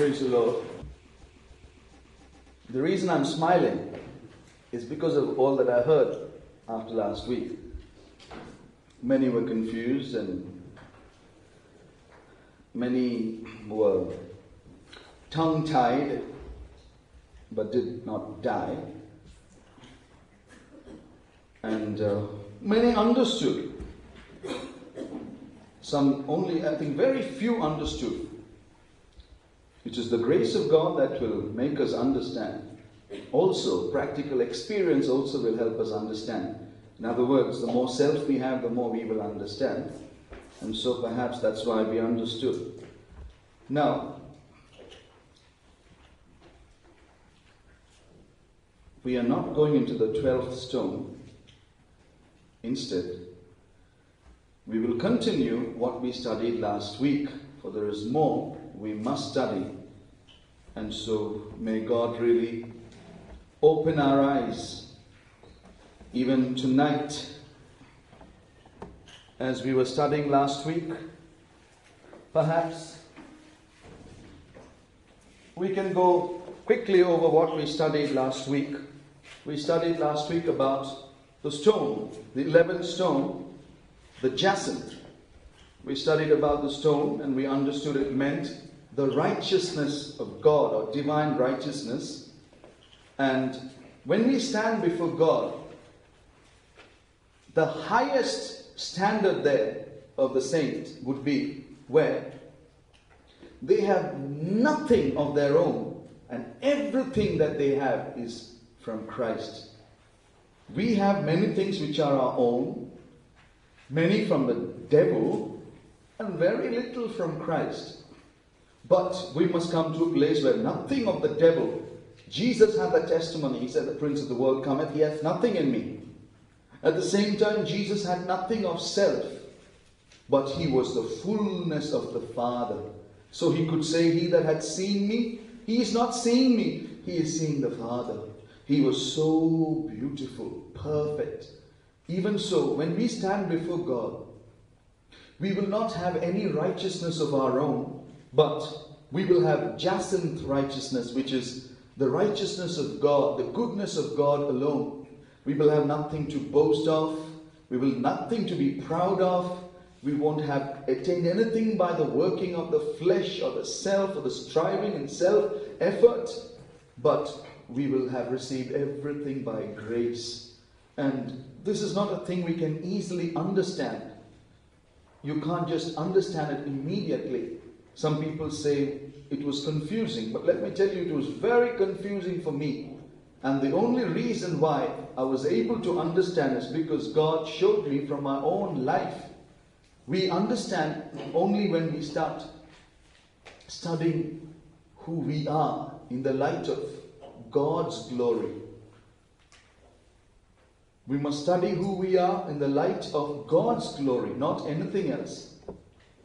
Praise the Lord. The reason I'm smiling is because of all that I heard after last week. Many were confused and many were tongue-tied but did not die. And many understood. Some only, I think very few understood. It is the grace of God that will make us understand. Also, practical experience also will help us understand. In other words, the more self we have, the more we will understand. And so perhaps that's why we understood. Now, we are not going into the 12th stone. Instead, we will continue what we studied last week, for there is more we must study. And so may God really open our eyes, even tonight, as we were studying last week. Perhaps we can go quickly over what we studied last week. We studied last week about the stone, the 11th stone, the jacinth. We studied about the stone and we understood it meant the righteousness of God, or divine righteousness. And when we stand before God, the highest standard there of the saint would be where they have nothing of their own and everything that they have is from Christ. We have many things which are our own, many from the devil, and very little from Christ. But we must come to a place where nothing of the devil. Jesus had the testimony. He said, the prince of the world cometh, he hath nothing in me. At the same time, Jesus had nothing of self, but he was the fullness of the Father. So he could say, he that had seen me, he is not seeing me, he is seeing the Father. He was so beautiful, perfect. Even so, when we stand before God, we will not have any righteousness of our own, but we will have jacinth righteousness, which is the righteousness of God, the goodness of God alone. We will have nothing to boast of. We will nothing to be proud of. We won't have attained anything by the working of the flesh or the self or the striving and self-effort. But we will have received everything by grace. And this is not a thing we can easily understand. You can't just understand it immediately. Some people say it was confusing, but let me tell you, it was very confusing for me. And the only reason why I was able to understand is because God showed me from my own life. We understand only when we start studying who we are in the light of God's glory. We must study who we are in the light of God's glory, not anything else.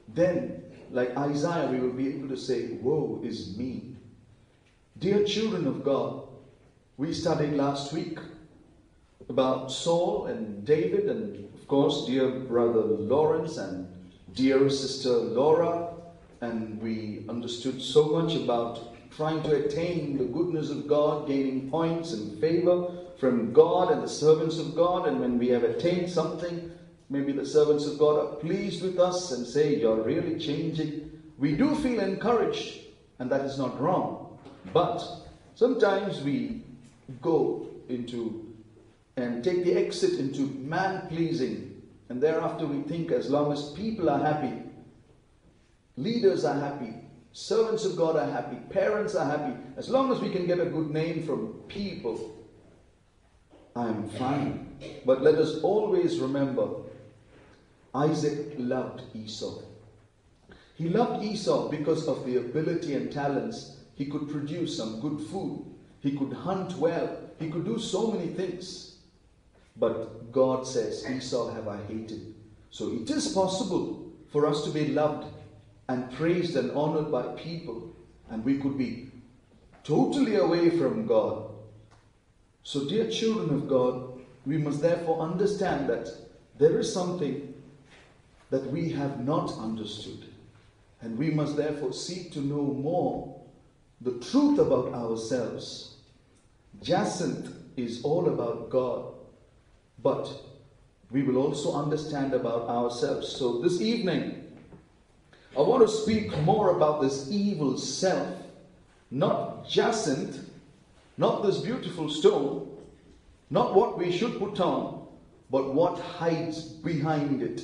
Then, like Isaiah, we will be able to say, woe is me. Dear children of God, we studied last week about Saul and David, and of course, dear brother Lawrence and dear sister Laura, and we understood so much about trying to attain the goodness of God, gaining points and favor from God and the servants of God. And when we have attained something, maybe the servants of God are pleased with us and say, you're really changing. We do feel encouraged, and that is not wrong. But sometimes we go into and take the exit into man-pleasing. And thereafter we think, as long as people are happy, leaders are happy, servants of God are happy, parents are happy, as long as we can get a good name from people, I'm fine. But let us always remember, Isaac loved Esau. He loved Esau because of the ability and talents. He could produce some good food. He could hunt well. He could do so many things. But God says, Esau have I hated. So it is possible for us to be loved and praised and honored by people. And we could be totally away from God. So dear children of God, we must therefore understand that there is something that we have not understood. And we must therefore seek to know more the truth about ourselves. Jacinth is all about God, but we will also understand about ourselves. So this evening, I want to speak more about this evil self, not Jacinth, not this beautiful stone, not what we should put on, but what hides behind it.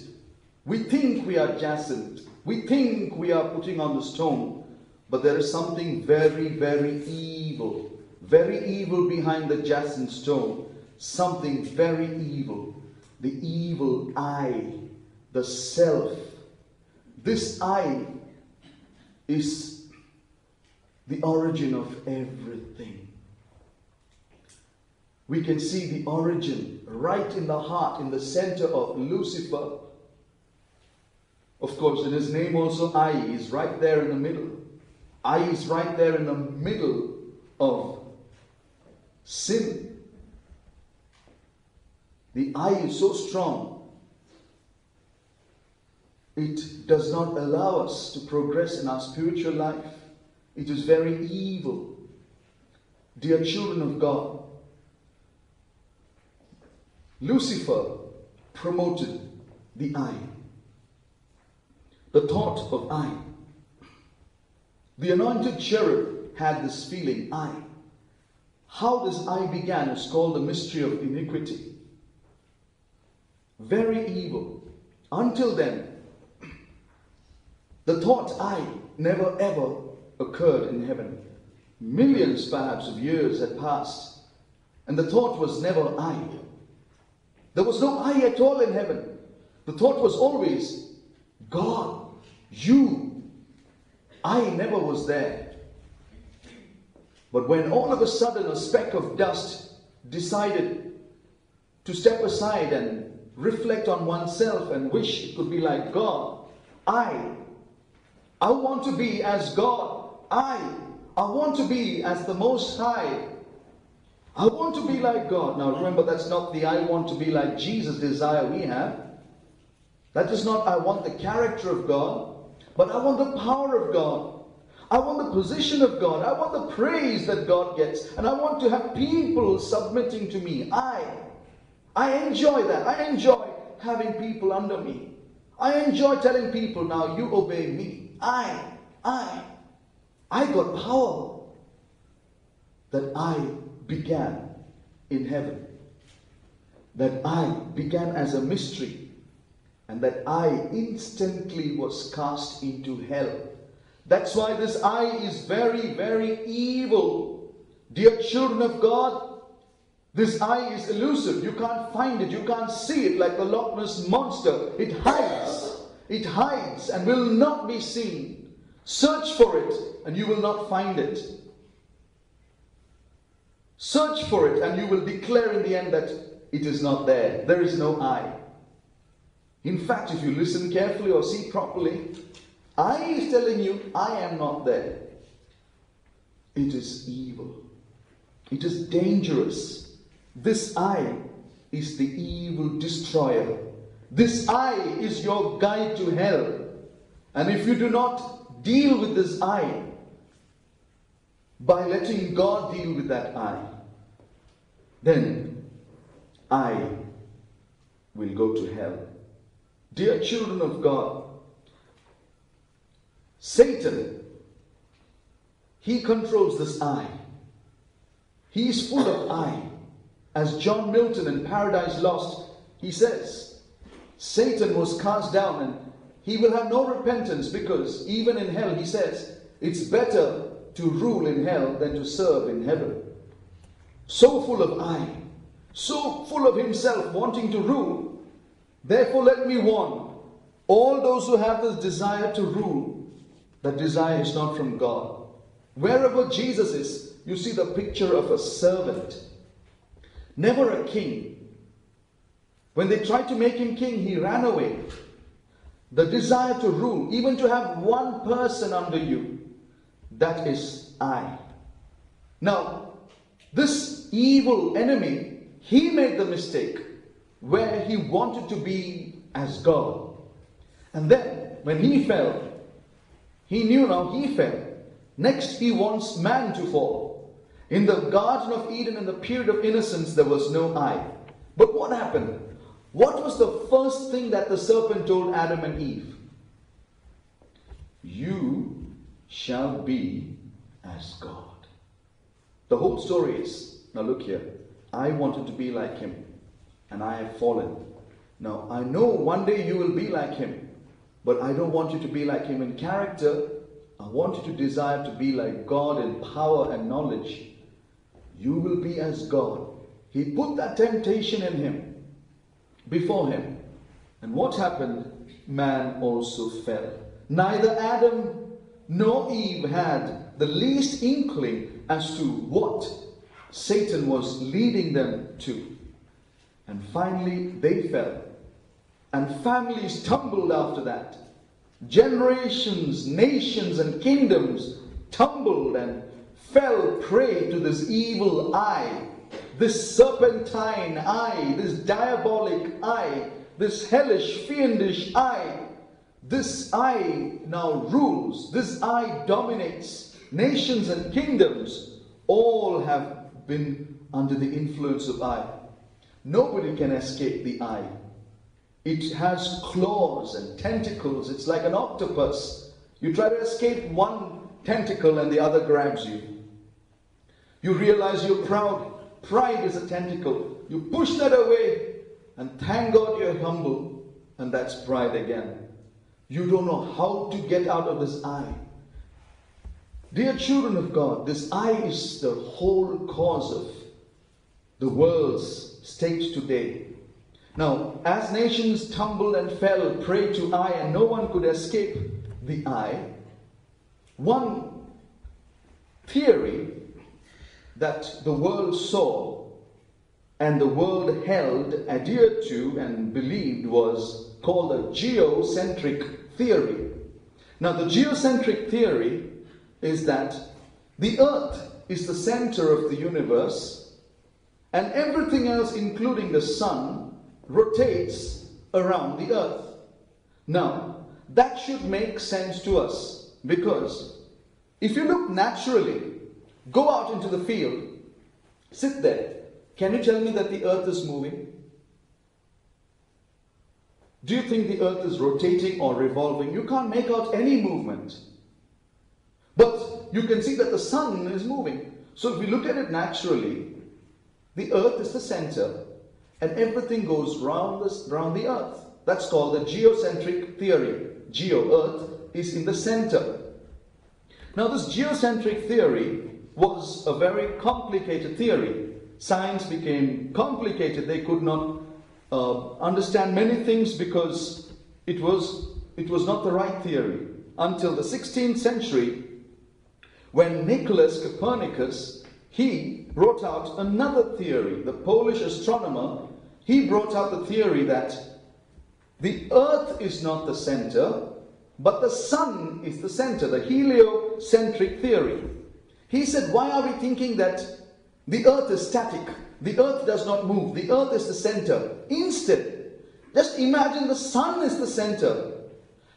We think we are Jacinth, we think we are putting on the stone, but there is something very, very evil behind the jacinth stone. Something very evil. The evil I, the self. This I is the origin of everything. We can see the origin right in the heart, in the center of Lucifer. Of course, in his name also, I is right there in the middle. I is right there in the middle of sin. The I is so strong, it does not allow us to progress in our spiritual life. It is very evil. Dear children of God, Lucifer promoted the I. The thought of I. The anointed cherub had this feeling, I. How this I began is called the mystery of iniquity. Very evil. Until then, the thought I never ever occurred in heaven. Millions perhaps of years had passed, and the thought was never I. There was no I at all in heaven. The thought was always God, you. I never was there. But when all of a sudden a speck of dust decided to step aside and reflect on oneself and wish it could be like God, I want to be as God. I want to be as the Most High. I want to be like God. Now remember, that's not the I want to be like Jesus desire we have. That is not I want the character of God, but I want the power of God. I want the position of God. I want the praise that God gets. And I want to have people submitting to me. I enjoy that. I enjoy having people under me. I enjoy telling people, now you obey me. I got power. That I began in heaven. That I began as a mystery. And that I instantly was cast into hell. That's why this I is very, very evil. Dear children of God, this I is elusive. You can't find it. You can't see it like the Loch Ness monster. It hides. It hides and will not be seen. Search for it and you will not find it. Search for it and you will declare in the end that it is not there. There is no I. In fact, if you listen carefully or see properly, I is telling you, I am not there. It is evil. It is dangerous. This I is the evil destroyer. This I is your guide to hell. And if you do not deal with this I, by letting God deal with that I, then I will go to hell. Dear children of God, Satan, he controls this I. He is full of I. As John Milton in Paradise Lost, he says, Satan was cast down and he will have no repentance, because even in hell, he says, it's better to rule in hell than to serve in heaven. So full of I, so full of himself wanting to rule. Therefore let me warn all those who have this desire to rule, that desire is not from God. Wherever Jesus is, you see the picture of a servant, never a king. When they tried to make him king, he ran away. The desire to rule, even to have one person under you, that is I. Now, this evil enemy, he made the mistake where he wanted to be as God. And then, when he fell, he knew now he fell. Next, he wants man to fall. In the Garden of Eden, in the period of innocence, there was no I. But what happened? What was the first thing that the serpent told Adam and Eve? You shall be as God. The whole story is, now look here, I wanted to be like him, and I have fallen. Now, I know one day you will be like him, but I don't want you to be like him in character. I want you to desire to be like God in power and knowledge. You will be as God. He put that temptation in him, before him. And what happened? Man also fell. Neither Adam nor Eve had the least inkling as to what Satan was leading them to. And finally, they fell. And families tumbled after that. Generations, nations, and kingdoms tumbled and fell prey to this evil eye, this serpentine eye, this diabolic eye, this hellish, fiendish eye. This eye now rules. This eye dominates. Nations and kingdoms all have been under the influence of eye. Nobody can escape the eye. It has claws and tentacles. It's like an octopus. You try to escape one tentacle and the other grabs you. You realize you're proud. Pride is a tentacle. You push that away and thank God you're humble, and that's pride again. You don't know how to get out of this eye. Dear children of God, this eye is the whole cause of the world's state today. Now, as nations tumbled and fell prey to eye and no one could escape the eye, one theory that the world saw and the world held, adhered to and believed was called a geocentric theory. Now, the geocentric theory is that the earth is the center of the universe and everything else, including the sun, rotates around the earth. Now, that should make sense to us, because if you look naturally, go out into the field, sit there, can you tell me that the earth is moving? Do you think the earth is rotating or revolving? You can't make out any movement. But you can see that the sun is moving. So if we look at it naturally, the earth is the center and everything goes round the earth. That's called the geocentric theory. Earth, is in the center. Now, this geocentric theory was a very complicated theory. Science became complicated. They could not understand many things because it was not the right theory. Until the 16th century, when Nicholas Copernicus, he brought out another theory. The Polish astronomer, he brought out the theory that the earth is not the center, but the sun is the center, the heliocentric theory. He said, why are we thinking that the earth is static? The earth does not move. The earth is the center. Instead, just imagine the sun is the center.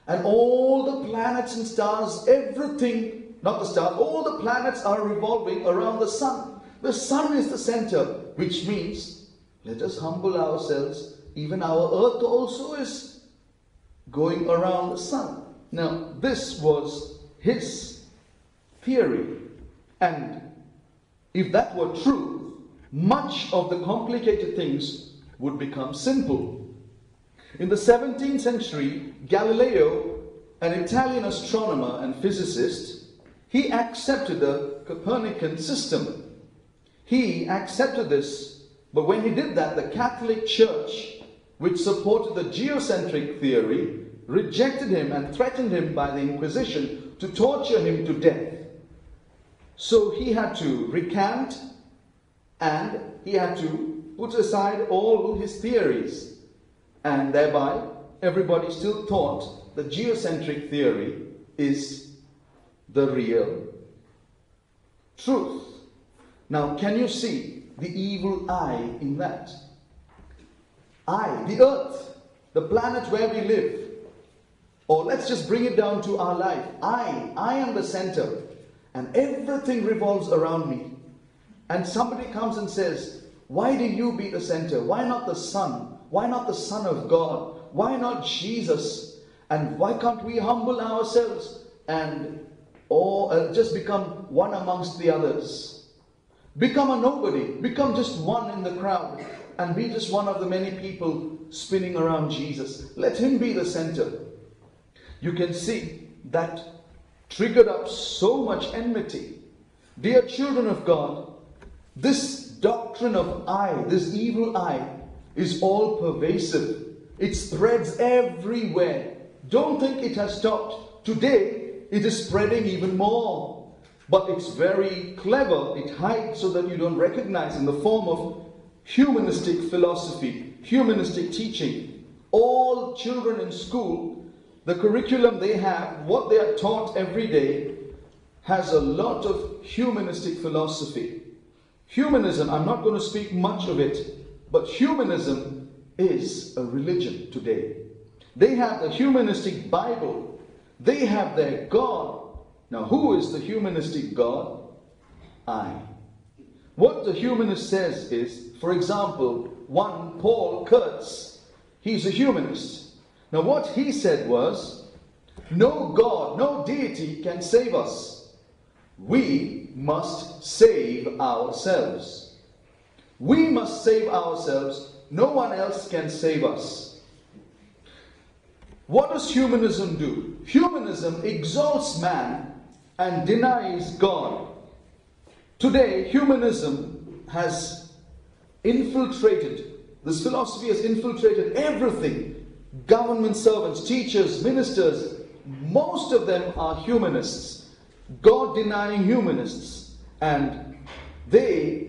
And all the planets and stars, everything, not the stars, all the planets are revolving around the sun. The sun is the center, which means, let us humble ourselves. Even our earth also is going around the sun. Now, this was his theory. And if that were true, much of the complicated things would become simple. In the 17th century, Galileo, an Italian astronomer and physicist, he accepted the Copernican system. He accepted this, but when he did that, the Catholic Church, which supported the geocentric theory, rejected him and threatened him by the Inquisition to torture him to death. So he had to recant and he had to put aside all his theories. And thereby, everybody still thought the geocentric theory is the real truth. Now, can you see the evil eye in that? I, the earth, the planet where we live. Or let's just bring it down to our life. I am the center. and everything revolves around me. And somebody comes and says, why do you be the center? Why not the Son? Why not the Son of God? Why not Jesus? And why can't we humble ourselves and just become one amongst the others? Become a nobody. Become just one in the crowd and be just one of the many people spinning around Jesus. Let Him be the center. You can see that triggered up so much enmity. Dear children of God, this doctrine of I, this evil I, is all pervasive. It spreads everywhere. Don't think it has stopped. Today, it is spreading even more. But it's very clever. It hides so that you don't recognize, in the form of humanistic philosophy, humanistic teaching. All children in school, the curriculum they have, what they are taught every day, has a lot of humanistic philosophy. Humanism, I'm not going to speak much of it, but humanism is a religion today. They have the humanistic Bible. They have their God. Now, who is the humanistic God? I. What the humanist says is, for example, one Paul Kurtz, he's a humanist. Now, what he said was, no God, no deity can save us. We must save ourselves. We must save ourselves. No one else can save us. What does humanism do? Humanism exalts man and denies God. Today, humanism has infiltrated, this philosophy has infiltrated everything. Government servants, teachers, ministers, most of them are humanists, God-denying humanists. And they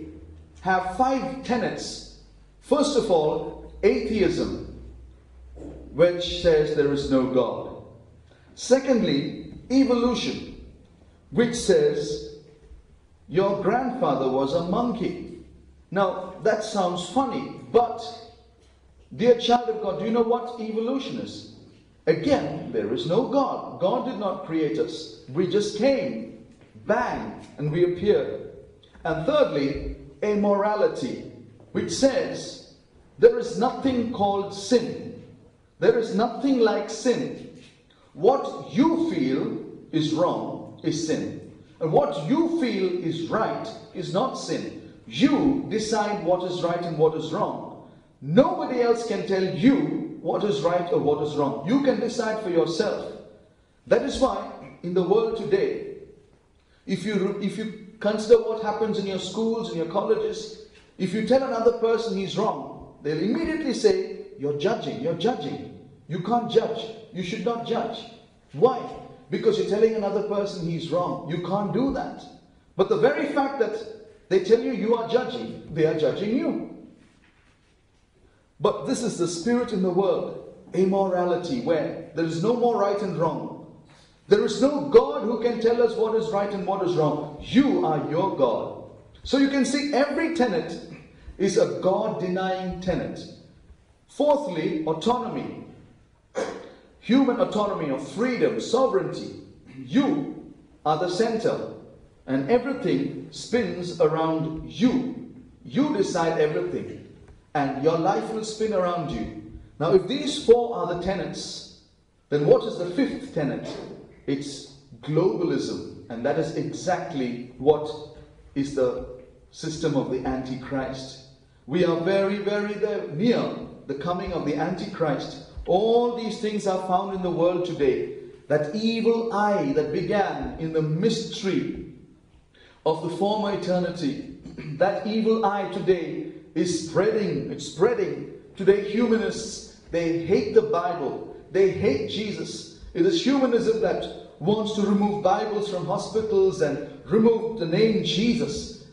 have 5 tenets. First of all, atheism, which says there is no God. Secondly, evolution, which says your grandfather was a monkey. Now, that sounds funny, but dear child of God, do you know what evolution is? Again, there is no God. God did not create us. We just came, bang, and we appeared. And thirdly, amorality, which says there is nothing called sin. There is nothing like sin. What you feel is wrong is sin. And what you feel is right is not sin. You decide what is right and what is wrong. Nobody else can tell you what is right or what is wrong. You can decide for yourself. That is why in the world today, if you consider what happens in your schools, in your colleges, if you tell another person he's wrong, they'll immediately say, you're judging. You can't judge. You should not judge. Why? Because you're telling another person he's wrong. You can't do that. But the very fact that they tell you you are judging, they are judging you. But this is the spirit in the world, amorality, where there is no more right and wrong. There is no God who can tell us what is right and what is wrong. You are your God. So you can see every tenet is a God-denying tenet. Fourthly, autonomy. Human autonomy of freedom, sovereignty. You are the center, and everything spins around you. You decide everything, and your life will spin around you. Now, if these 4 are the tenets, then what is the 5th tenet? It's globalism, and that is exactly what is the system of the Antichrist. We are very, very near the coming of the Antichrist. All these things are found in the world today. That evil eye that began in the mystery of the former eternity, that evil eye today is spreading. It's spreading. Today humanists, they hate the Bible. They hate Jesus. It is humanism that wants to remove Bibles from hospitals and remove the name Jesus.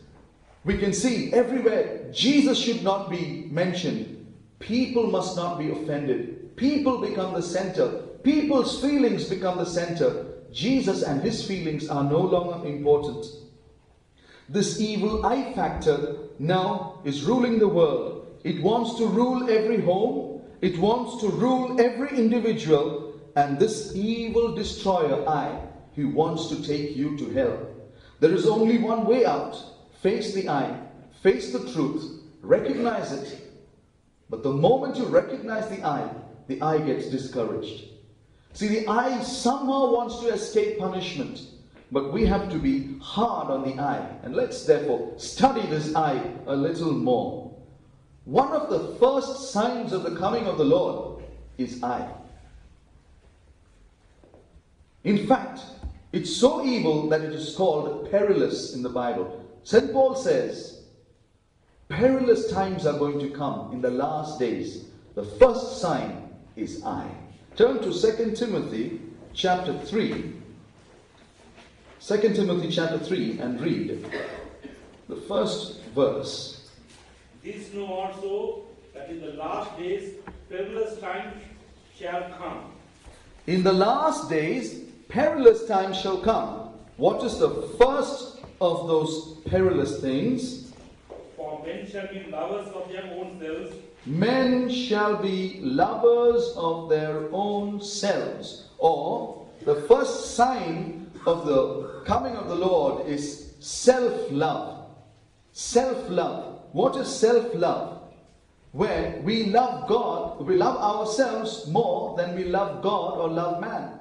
We can see everywhere Jesus should not be mentioned. People must not be offended. People become the center. People's feelings become the center. Jesus and his feelings are no longer important. This evil eye factor now is ruling the world. It wants to rule every home. It wants to rule every individual. And this evil destroyer eye, he wants to take you to hell. There is only one way out. Face the I, face the truth, recognize it. But the moment you recognize the I gets discouraged. See, the I somehow wants to escape punishment. But we have to be hard on the I. And let's therefore study this I a little more. One of the first signs of the coming of the Lord is I. In fact, it's so evil that it is called perilous in the Bible. St. Paul says, perilous times are going to come in the last days. The first sign is I. Turn to 2 Timothy chapter 3. 2 Timothy chapter 3 and read the first verse. This know also that in the last days perilous times shall come. In the last days perilous times shall come. What is the first of those perilous things? For men shall be lovers of their own selves. Men shall be lovers of their own selves. Or the first sign of the coming of the Lord is self-love. Self-love. What is self-love? Where we love God, we love ourselves more than we love God or love man.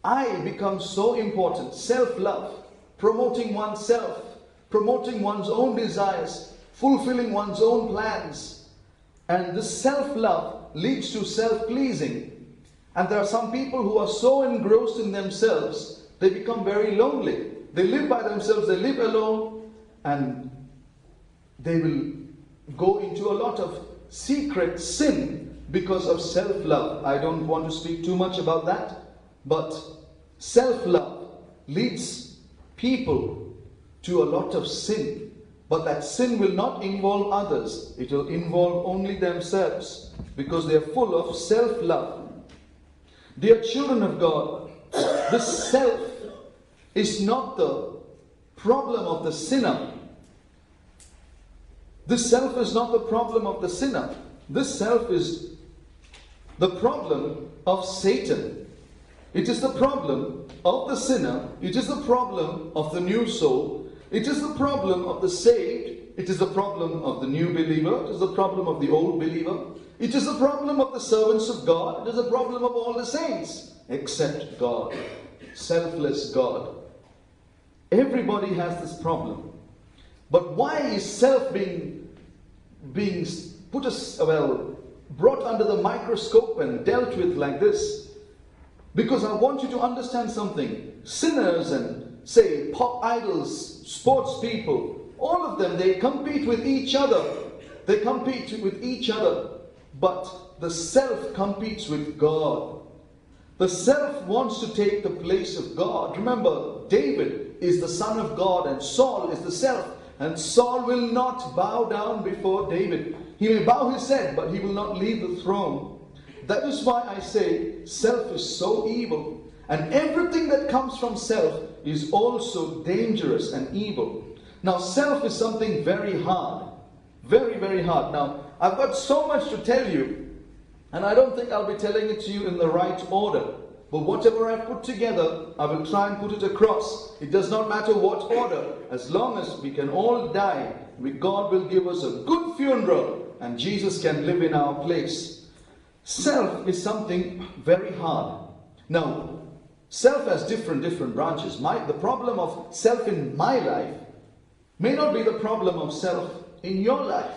I becomes so important. Self-love. Promoting oneself. Promoting one's own desires. Fulfilling one's own plans. And this self-love leads to self-pleasing. And there are some people who are so engrossed in themselves, they become very lonely. They live by themselves, they live alone, and they will go into a lot of secret sin because of self-love. I don't want to speak too much about that, but self-love leads people to a lot of sin. But that sin will not involve others. It will involve only themselves because they are full of self-love. Dear children of God, this self is not the problem of the sinner. This self is not the problem of the sinner. This self is the problem of Satan. It is the problem of the sinner. It is the problem of the new soul. It is the problem of the saved. It is the problem of the new believer. It is the problem of the old believer. It is the problem of the servants of God. It is the problem of all the saints, except God. Selfless God. Everybody has this problem. But why is self being brought under the microscope and dealt with like this? Because I want you to understand something. Sinners and, say, pop idols, sports people, all of them, they compete with each other. They compete with each other. But the self competes with God. The self wants to take the place of God. Remember, David is the son of God and Saul is the self. And Saul will not bow down before David. He may bow his head, but he will not leave the throne. That is why I say self is so evil. And everything that comes from self is also dangerous and evil. Now, self is something very hard. Very, very hard. Now, I've got so much to tell you, and I don't think I'll be telling it to you in the right order. But whatever I put together, I will try and put it across. It does not matter what order. As long as we can all die, God will give us a good funeral, and Jesus can live in our place. Self is something very hard. Now, self has different branches. The problem of self in my life may not be the problem of self in your life.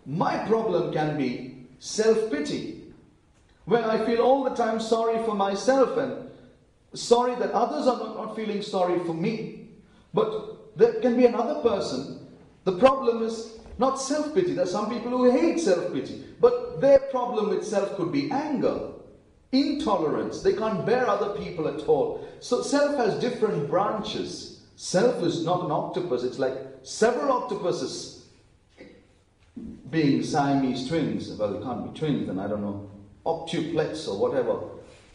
My problem can be self-pity, where I feel all the time sorry for myself and sorry that others are not feeling sorry for me. But there can be another person. The problem is not self-pity. There are some people who hate self-pity, but their problem with self could be anger, intolerance. They can't bear other people at all. So self has different branches. Self is not an octopus. It's like several octopuses being Siamese twins. Well, they can't be twins, then I don't know, octuplets or whatever.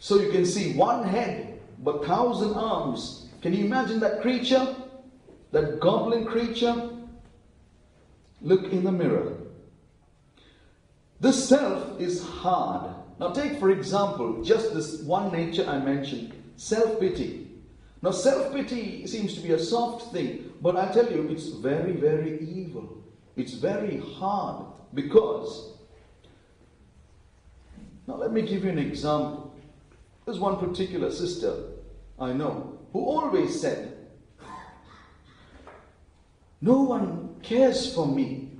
So you can see one head, but 1,000 arms. Can you imagine that creature? That goblin creature? Look in the mirror. This self is hard. Now take, for example, just this one nature I mentioned, self-pity. Now, self-pity seems to be a soft thing, but I tell you, it's very, very evil. It's very hard because, now let me give you an example. There's one particular sister I know who always said, no one cares for me.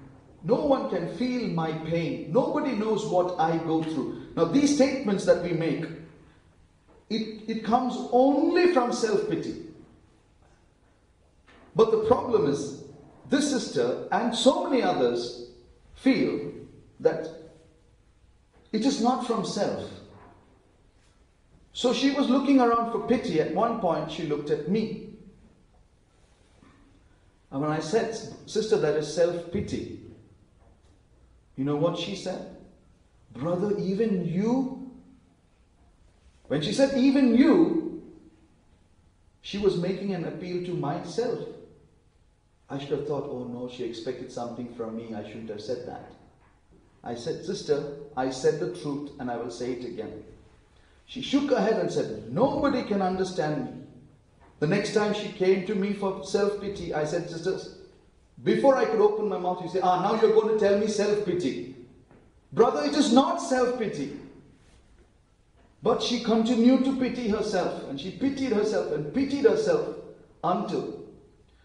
No one can feel my pain. Nobody knows what I go through. Now, these statements that we make, it comes only from self-pity. But the problem is, this sister and so many others feel that it is not from self. So she was looking around for pity. At one point, she looked at me. And when I said, sister, that is self-pity, you know what she said? Brother, even you? When she said, even you, she was making an appeal to myself. I should have thought, oh no, she expected something from me. I shouldn't have said that. I said, sister, I said the truth and I will say it again. She shook her head and said, nobody can understand me. The next time she came to me for self-pity, I said, sisters, before I could open my mouth, you say, now you're going to tell me self-pity. Brother, it is not self-pity. But she continued to pity herself, and she pitied herself and pitied herself until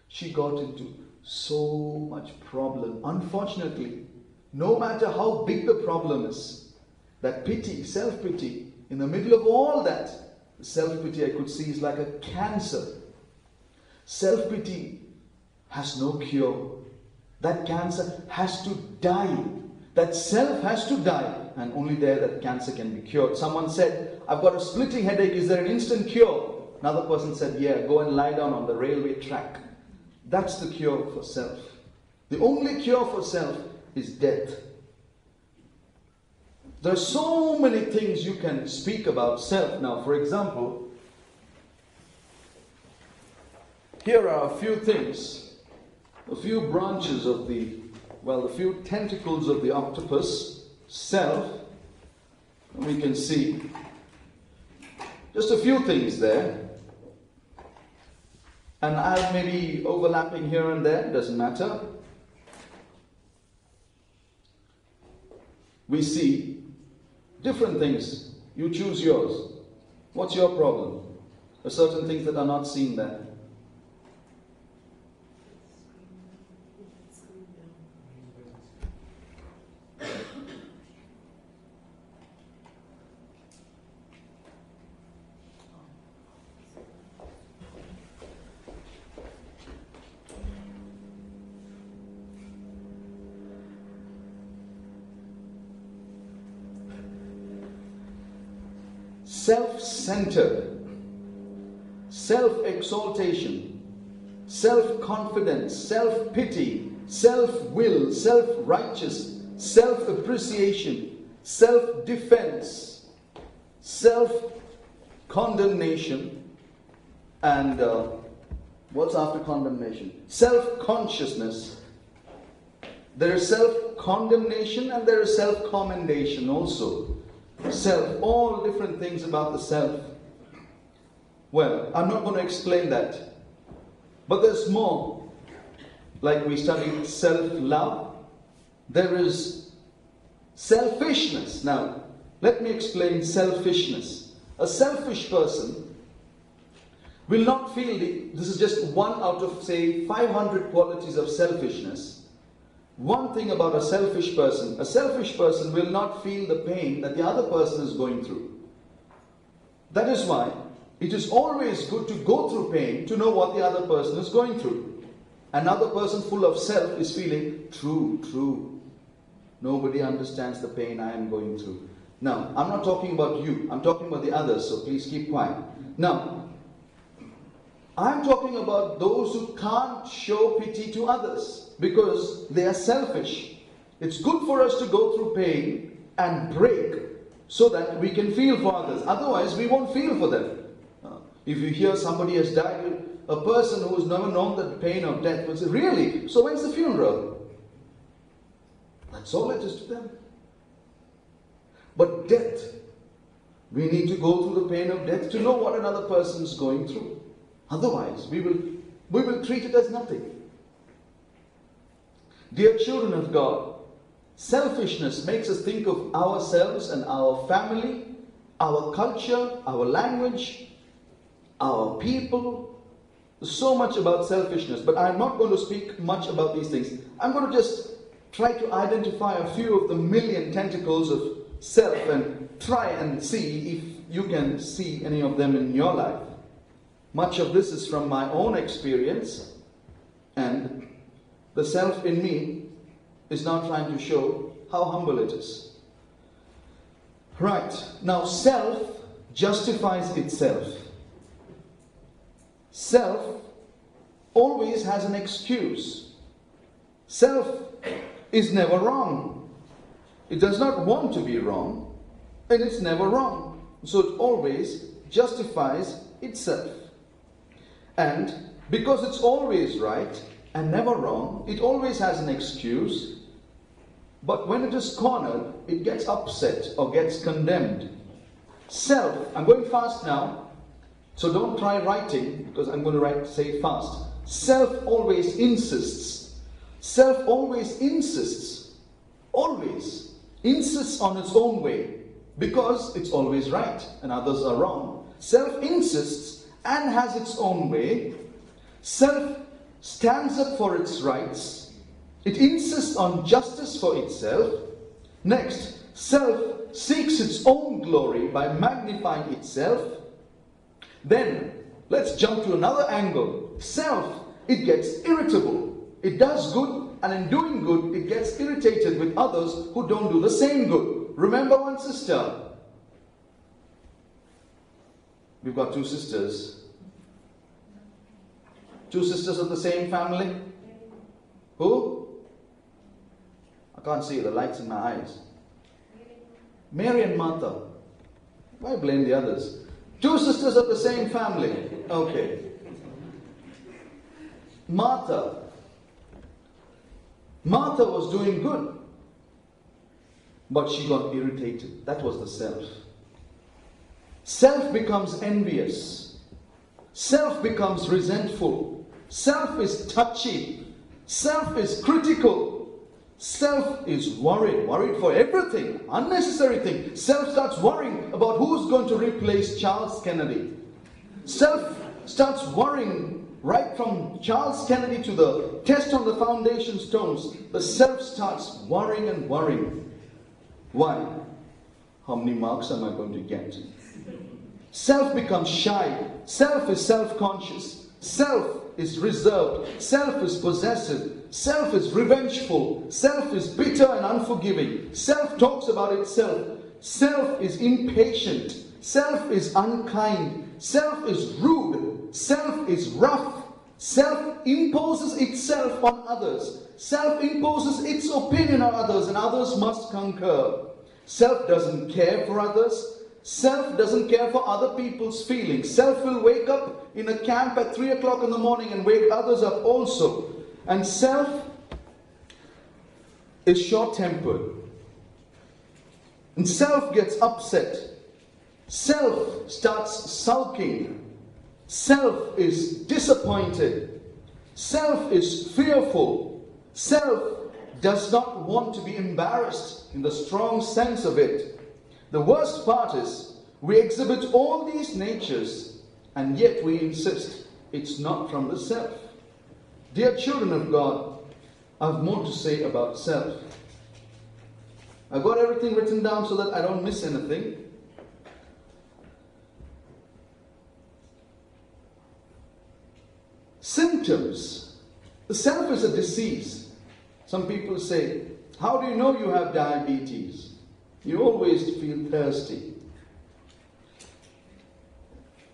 she got into so much problem. Unfortunately, no matter how big the problem is, that pity, self-pity, in the middle of all that, self-pity I could see is like a cancer. Self-pity has no cure. That cancer has to die. That self has to die. And only there that cancer can be cured. Someone said, I've got a splitting headache. Is there an instant cure? Another person said, yeah, go and lie down on the railway track. That's the cure for self. The only cure for self is death. There are so many things you can speak about self. Now, for example, here are a few things, a few branches of the, a few tentacles of the octopus, self. And we can see just a few things there. And I may be overlapping here and there, doesn't matter. We see different things. You choose yours. What's your problem? There are certain things that are not seen there. Self-centered, self-exaltation, self-confidence, self-pity, self-will, self-righteous, self-appreciation, self-defense, self-condemnation, and what's after condemnation? Self-consciousness. There is self-condemnation and there is self-commendation also. Self, all different things about the self. Well, I'm not going to explain that. But there's more. Like we studied self-love. There is selfishness. Now, let me explain selfishness. A selfish person will not feel this is just one out of, say, 500 qualities of selfishness. One thing about a selfish person will not feel the pain that the other person is going through. That is why it is always good to go through pain to know what the other person is going through. Another person full of self is feeling, true. Nobody understands the pain I am going through. Now, I'm not talking about you. I'm talking about the others, so please keep quiet. Now, I'm talking about those who can't show pity to others because they are selfish. It's good for us to go through pain and break so that we can feel for others. Otherwise, we won't feel for them. If you hear somebody has died, a person who has never known the pain of death will say, really? So when's the funeral? That's all it is to them. But death, we need to go through the pain of death to know what another person is going through. Otherwise, we will treat it as nothing. Dear children of God, selfishness makes us think of ourselves and our family, our culture, our language, our people. So much about selfishness, but I'm not going to speak much about these things. I'm going to just try to identify a few of the million tentacles of self and try and see if you can see any of them in your life. Much of this is from my own experience, and the self in me is now trying to show how humble it is. Right, now self justifies itself. Self always has an excuse. Self is never wrong. It does not want to be wrong, and it's never wrong. So it always justifies itself. And because it's always right and never wrong, it always has an excuse. But when it is cornered, it gets upset or gets condemned. Self, I'm going fast now, so don't try writing, because I'm going to say it fast. Self always insists. Self always insists. Always insists on its own way, because it's always right and others are wrong. Self insists and has its own way. Self stands up for its rights. It insists on justice for itself. Next, self seeks its own glory by magnifying itself. Then, let's jump to another angle. Self, it gets irritable. It does good, and in doing good, it gets irritated with others who don't do the same good. Remember one sister. We've got two sisters. Two sisters of the same family. Who? I can't see the lights in my eyes. Mary and Martha. Why blame the others? Two sisters of the same family. Okay. Martha was doing good, but she got irritated. That was the self. Self becomes envious. Self becomes resentful. Self is touchy. Self is critical. Self is worried for everything, unnecessary thing. Self starts worrying about who's going to replace Charles Kennedy. Self starts worrying right from Charles Kennedy to the test on the foundation stones. The self starts worrying and worrying. Why? How many marks am I going to get? Self becomes shy. Self is self-conscious. Self is reserved. Self is possessive. Self is revengeful. Self is bitter and unforgiving. Self talks about itself. Self is impatient. Self is unkind. Self is rude. Self is rough. Self imposes itself on others. Self imposes its opinion on others, and others must concur. Self doesn't care for others. Self doesn't care for other people's feelings. Self will wake up in a camp at 3 o'clock in the morning and wake others up also. And self is short-tempered. And self gets upset. Self starts sulking. Self is disappointed. Self is fearful. Self does not want to be embarrassed in the strong sense of it. The worst part is, we exhibit all these natures, and yet we insist it's not from the self. Dear children of God, I have more to say about self. I've got everything written down so that I don't miss anything. Symptoms. The self is a disease. Some people say, how do you know you have diabetes? You always feel thirsty.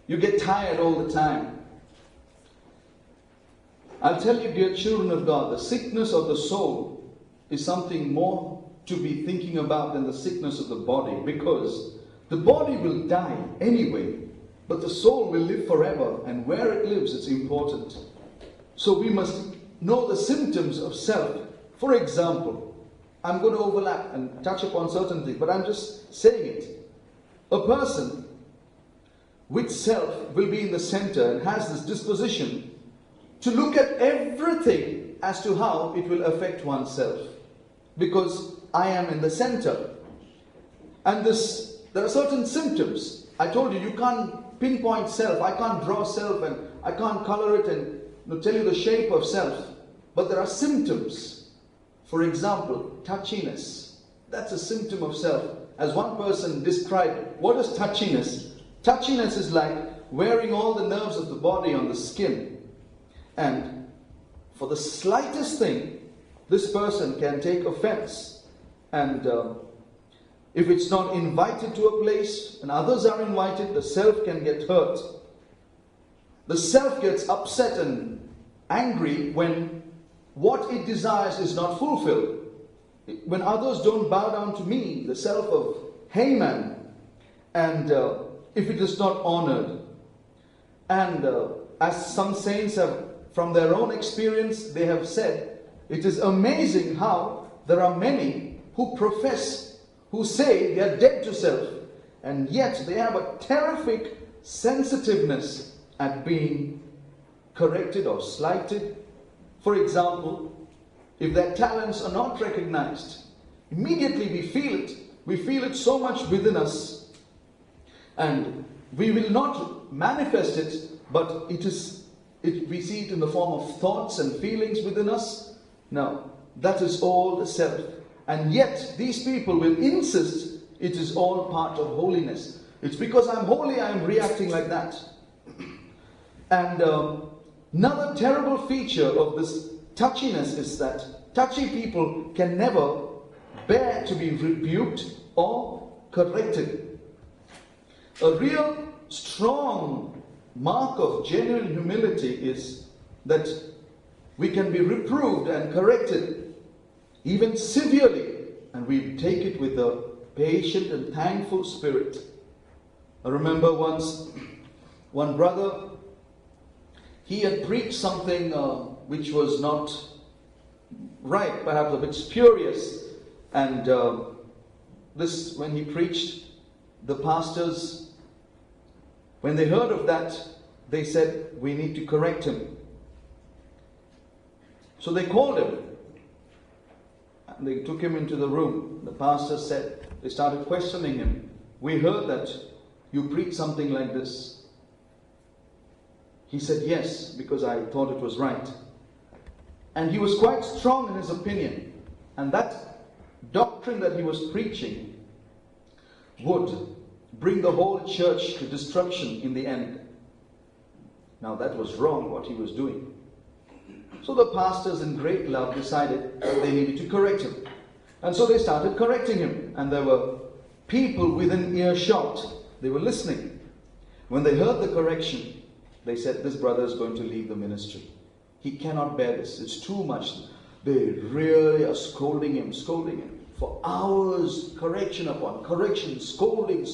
You get tired all the time. I'll tell you, dear children of God, the sickness of the soul is something more to be thinking about than the sickness of the body, because the body will die anyway, but the soul will live forever, and where it lives, it's important. So we must know the symptoms of self. For example, I'm going to overlap and touch upon certain things, but I'm just saying it. A person which self will be in the center and has this disposition to look at everything as to how it will affect oneself. Because I am in the center. And there are certain symptoms. I told you, you can't pinpoint self. I can't draw self and I can't color it and tell you the shape of self. But there are symptoms. For example, touchiness. That's a symptom of self. As one person described, what is touchiness? Touchiness is like wearing all the nerves of the body on the skin. And for the slightest thing, this person can take offense. And if it's not invited to a place and others are invited, the self can get hurt. The self gets upset and angry when what it desires is not fulfilled. When others don't bow down to me, the self of Haman, and if it is not honored. And as some saints have, from their own experience, they have said, it is amazing how there are many who profess, who say they are dead to self, and yet they have a terrific sensitiveness at being corrected or slighted. For example, if their talents are not recognized, immediately we feel it. We feel it so much within us. And we will not manifest it, but we see it in the form of thoughts and feelings within us. Now, that is all the self. And yet, these people will insist it is all part of holiness. It's because I'm holy, I'm reacting like that. And another terrible feature of this touchiness is that touchy people can never bear to be rebuked or corrected. A real strong mark of genuine humility is that we can be reproved and corrected, even severely, and we take it with a patient and thankful spirit. I remember once, one brother, he had preached something which was not right, perhaps a bit spurious, and when he preached, the pastors, when they heard of that, they said, we need to correct him. So they called him. And they took him into the room. The pastor said, they started questioning him. We heard that you preached something like this. He said, yes, because I thought it was right. And he was quite strong in his opinion. And that doctrine that he was preaching would bring the whole church to destruction in the end. Now that was wrong what he was doing. So the pastors in great love decided they needed to correct him. And so they started correcting him. And there were people within earshot. They were listening. When they heard the correction, they said, this brother is going to leave the ministry. He cannot bear this. It's too much. They really are scolding him for hours, correction upon correction, scolding,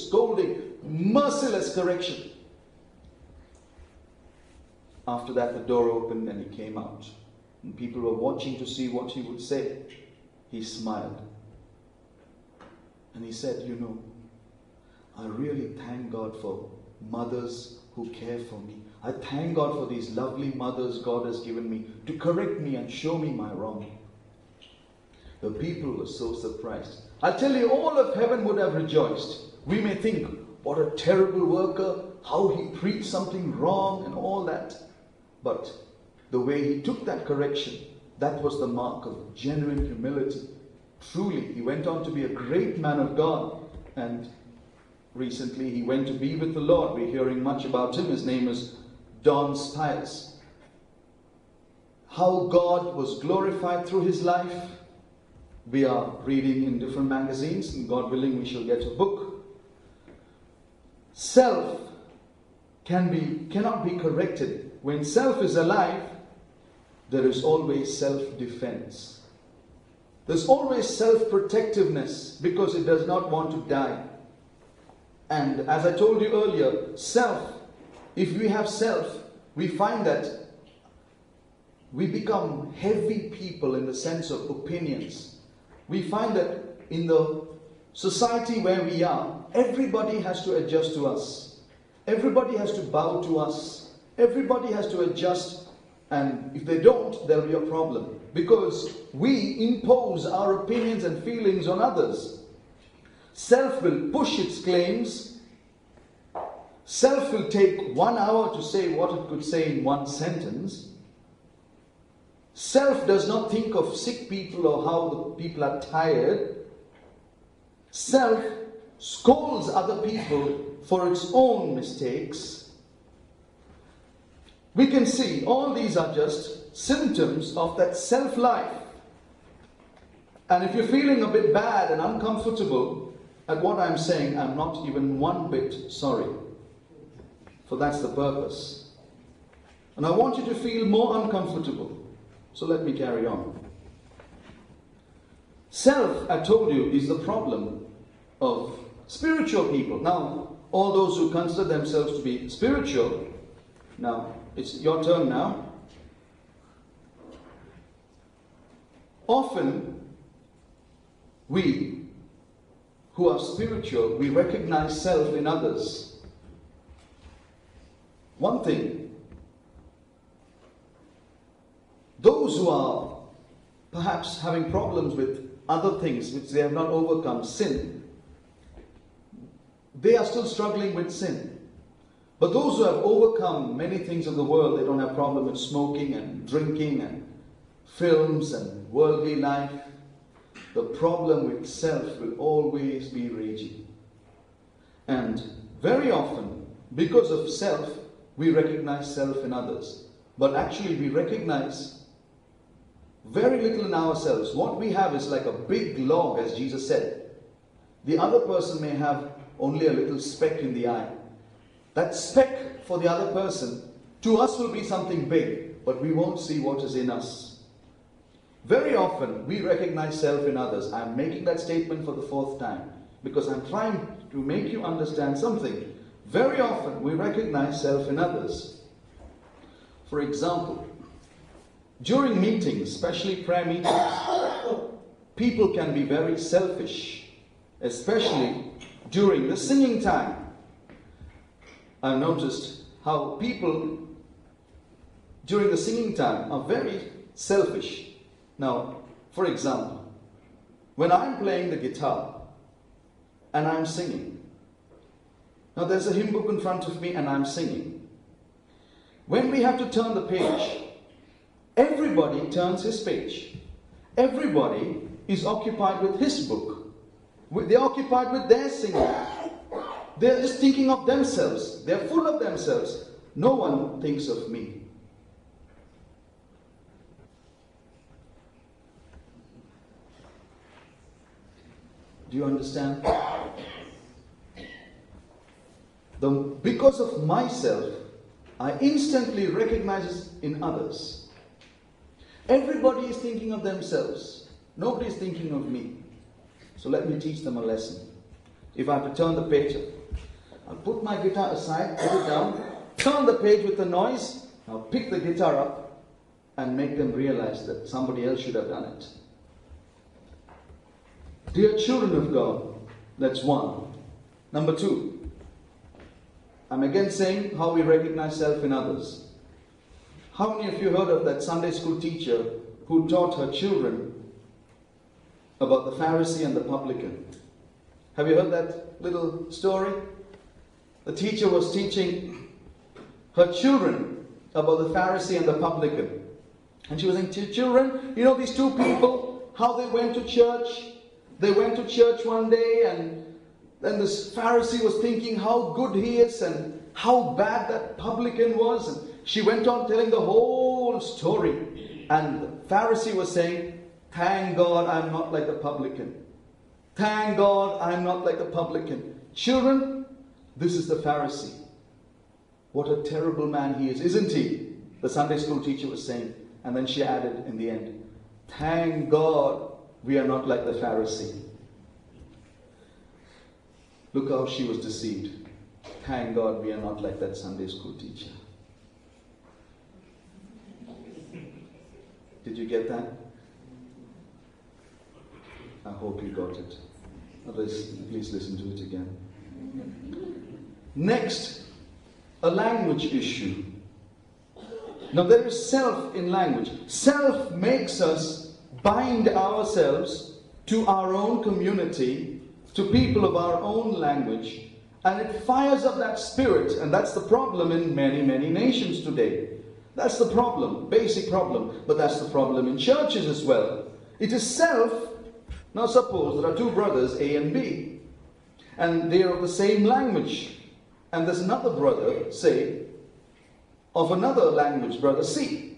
merciless correction. After that, the door opened and he came out. And people were watching to see what he would say. He smiled. And he said, I really thank God for mothers who care for me. I thank God for these lovely mothers God has given me to correct me and show me my wrong. The people were so surprised. I tell you, all of heaven would have rejoiced. We may think, what a terrible worker, how he preached something wrong and all that. But the way he took that correction, that was the mark of genuine humility. Truly, he went on to be a great man of God. And recently he went to be with the Lord. We're hearing much about him. His name is Don Stiles. How God was glorified through his life, we are reading in different magazines, and God willing we shall get a book. Self cannot be corrected. When self is alive, there is always self-defense. There's always self-protectiveness because it does not want to die. And as I told you earlier, self, if we have self, we find that we become heavy people in the sense of opinions. We find that in the society where we are, everybody has to adjust to us. Everybody has to bow to us. Everybody has to adjust. And if they don't, there'll be a problem. Because we impose our opinions and feelings on others. Self will push its claims. Self will take 1 hour to say what it could say in one sentence. Self does not think of sick people or how the people are tired. Self scolds other people for its own mistakes. We can see all these are just symptoms of that self-life. And if you're feeling a bit bad and uncomfortable at what I'm saying, I'm not even one bit sorry. For that's the purpose. And I want you to feel more uncomfortable. So let me carry on. Self, I told you, is the problem of spiritual people. Now, all those who consider themselves to be spiritual, now, it's your turn now. Often, we who are spiritual, we recognize self in others. One thing, those who are perhaps having problems with other things which they have not overcome, sin, they are still struggling with sin. But those who have overcome many things of the world, they don't have problem with smoking and drinking and films and worldly life. The problem with self will always be raging. And very often, because of self, we recognize self in others. But actually we recognize very little in ourselves. What we have is like a big log, as Jesus said. The other person may have only a little speck in the eye. That speck for the other person, to us will be something big, but we won't see what is in us. Very often, we recognize self in others. I'm making that statement for the 4th time, because I'm trying to make you understand something. Very often, we recognize self in others. For example, during meetings, especially prayer meetings, people can be very selfish, especially during the singing time. I've noticed how people during the singing time are very selfish. Now, for example, when I'm playing the guitar and I'm singing, now there's a hymn book in front of me and I'm singing. When we have to turn the page, everybody turns his page. Everybody is occupied with his book. They're occupied with their singing. They're just thinking of themselves. They're full of themselves. No one thinks of me. Do you understand? Because of myself, I instantly recognize it in others. Everybody is thinking of themselves. Nobody is thinking of me. So let me teach them a lesson. If I have to turn the page, I'll put my guitar aside, put it down, turn the page with the noise, I'll pick the guitar up and make them realize that somebody else should have done it. Dear children of God, that's one. Number 2, I'm again saying how we recognize self in others. How many of you heard of that Sunday school teacher who taught her children about the Pharisee and the publican? Have you heard that little story? The teacher was teaching her children about the Pharisee and the publican. And she was saying, children, you know these two people, how they went to church? They went to church one day and then this Pharisee was thinking how good he is and how bad that publican was. And she went on telling the whole story. And the Pharisee was saying, thank God I'm not like the publican. Thank God I'm not like the publican. Children, this is the Pharisee. What a terrible man he is, isn't he? The Sunday school teacher was saying. And then she added in the end, thank God we are not like the Pharisee. Look how she was deceived. Thank God we are not like that Sunday school teacher. Did you get that? I hope you got it. Otherwise, please listen to it again. Next, a language issue. Now there is self in language. Self makes us bind ourselves to our own community, to people of our own language, and it fires up that spirit, and that's the problem in many, many nations today. That's the problem, basic problem, but that's the problem in churches as well. It is self. Now suppose there are two brothers, A and B, and they are of the same language, and there's another brother, say, of another language, brother C,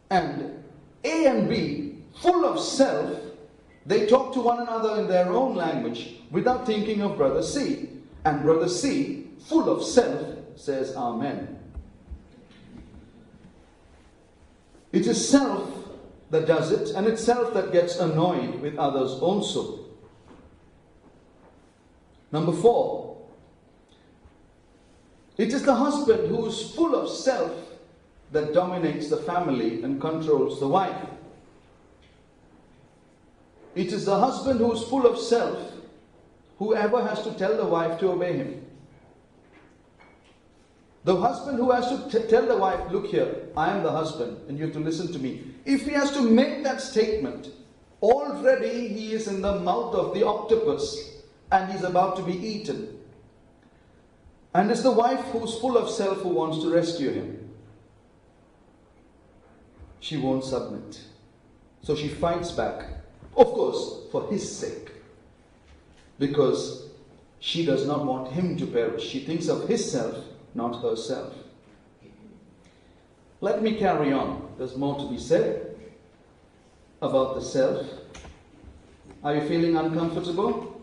and A and B, full of self, they talk to one another in their own language without thinking of brother C, and brother C, full of self, says Amen. It is self that does it, and it's self that gets annoyed with others also. Number 4, it is the husband who is full of self that dominates the family and controls the wife. It is the husband who is full of self who ever has to tell the wife to obey him. The husband who has to tell the wife, look here, I am the husband and you have to listen to me. If he has to make that statement, already he is in the mouth of the octopus and he's about to be eaten. And it's the wife who's full of self who wants to rescue him. She won't submit. So she fights back. Of course, for his sake. Because she does not want him to perish. She thinks of his self, not herself. Let me carry on. There's more to be said about the self. Are you feeling uncomfortable?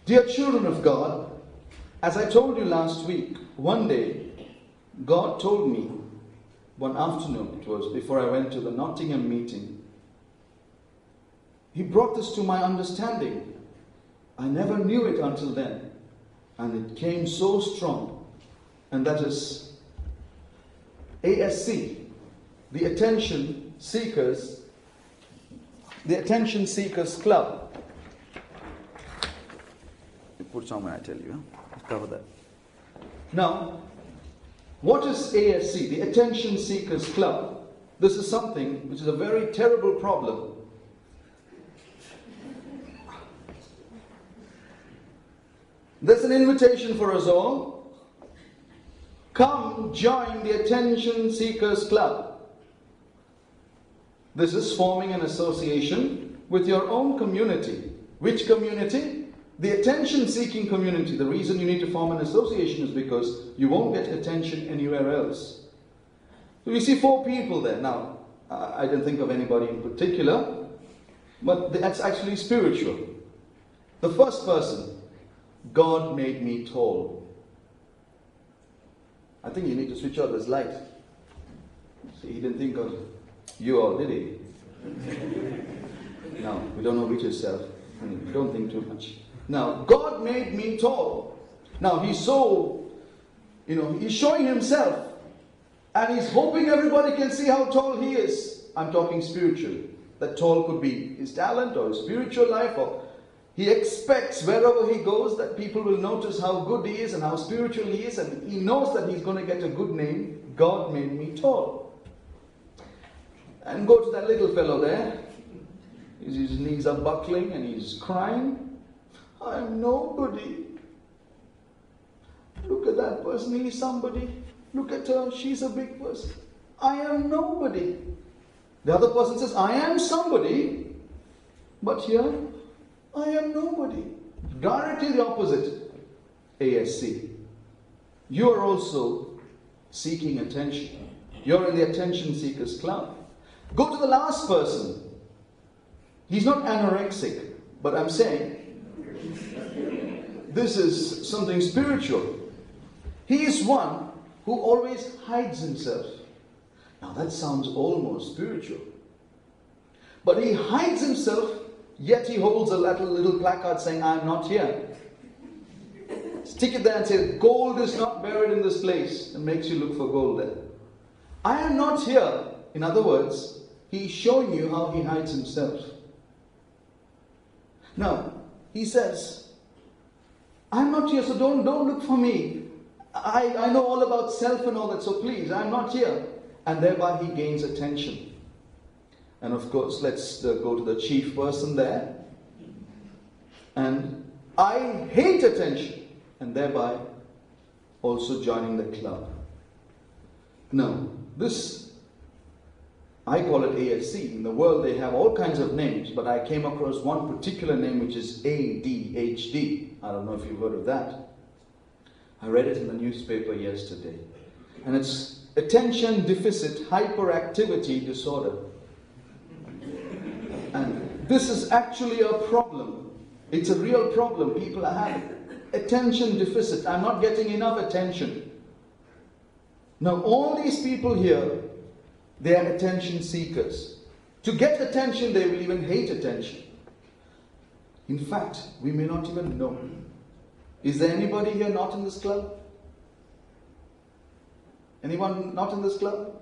Dear children of God, as I told you last week, one day God told me, one afternoon it was, before I went to the Nottingham meeting, He brought this to my understanding. I never knew it until then. And it came so strong. And that is ASC, the Attention Seekers Club. Put it somewhere, I tell you. Let's cover that. Now, what is ASC, the Attention Seekers Club? This is something which is a very terrible problem. There's an invitation for us all. Come join the Attention Seekers Club. This is forming an association with your own community. Which community? The attention-seeking community. The reason you need to form an association is because you won't get attention anywhere else. So you see 4 people there. Now, I didn't think of anybody in particular, but that's actually spiritual. The first person, God made me tall. I think you need to switch off this light. See, he didn't think of you all, did he? No, we don't know which is self. Don't think too much. Now, God made me tall. Now, he's so, he's showing himself. And he's hoping everybody can see how tall he is. I'm talking spiritually. That tall could be his talent or his spiritual life, or he expects wherever he goes that people will notice how good he is and how spiritual he is, and he knows that he's going to get a good name. God made me tall. And go to that little fellow there. His knees are buckling and he's crying. I'm nobody. Look at that person, he's somebody. Look at her, she's a big person. I am nobody. The other person says, I am somebody. But here, I am nobody. Directly the opposite. ASC. You are also seeking attention. You're in the Attention Seekers Club. Go to the last person. He's not anorexic, but I'm saying this is something spiritual. He is one who always hides himself. Now that sounds almost spiritual. But he hides himself, yet he holds a little placard saying, I'm not here. Stick it there and say, gold is not buried in this place, and makes you look for gold there. I am not here. In other words, he's showing you how he hides himself. Now, he says, I'm not here, so don't look for me. I know all about self and all that, so please, I'm not here. And thereby he gains attention. And of course, let's go to the chief person there. And I hate attention. And thereby also joining the club. Now, this, I call it AFC. In the world they have all kinds of names, but I came across one particular name which is ADHD. I don't know if you've heard of that. I read it in the newspaper yesterday. And it's Attention Deficit Hyperactivity Disorder. And this is actually a problem. It's a real problem people are having. Attention deficit. I'm not getting enough attention. Now all these people here, they are attention seekers. To get attention, they will even hate attention. In fact, we may not even know. Is there anybody here not in this club? Anyone not in this club?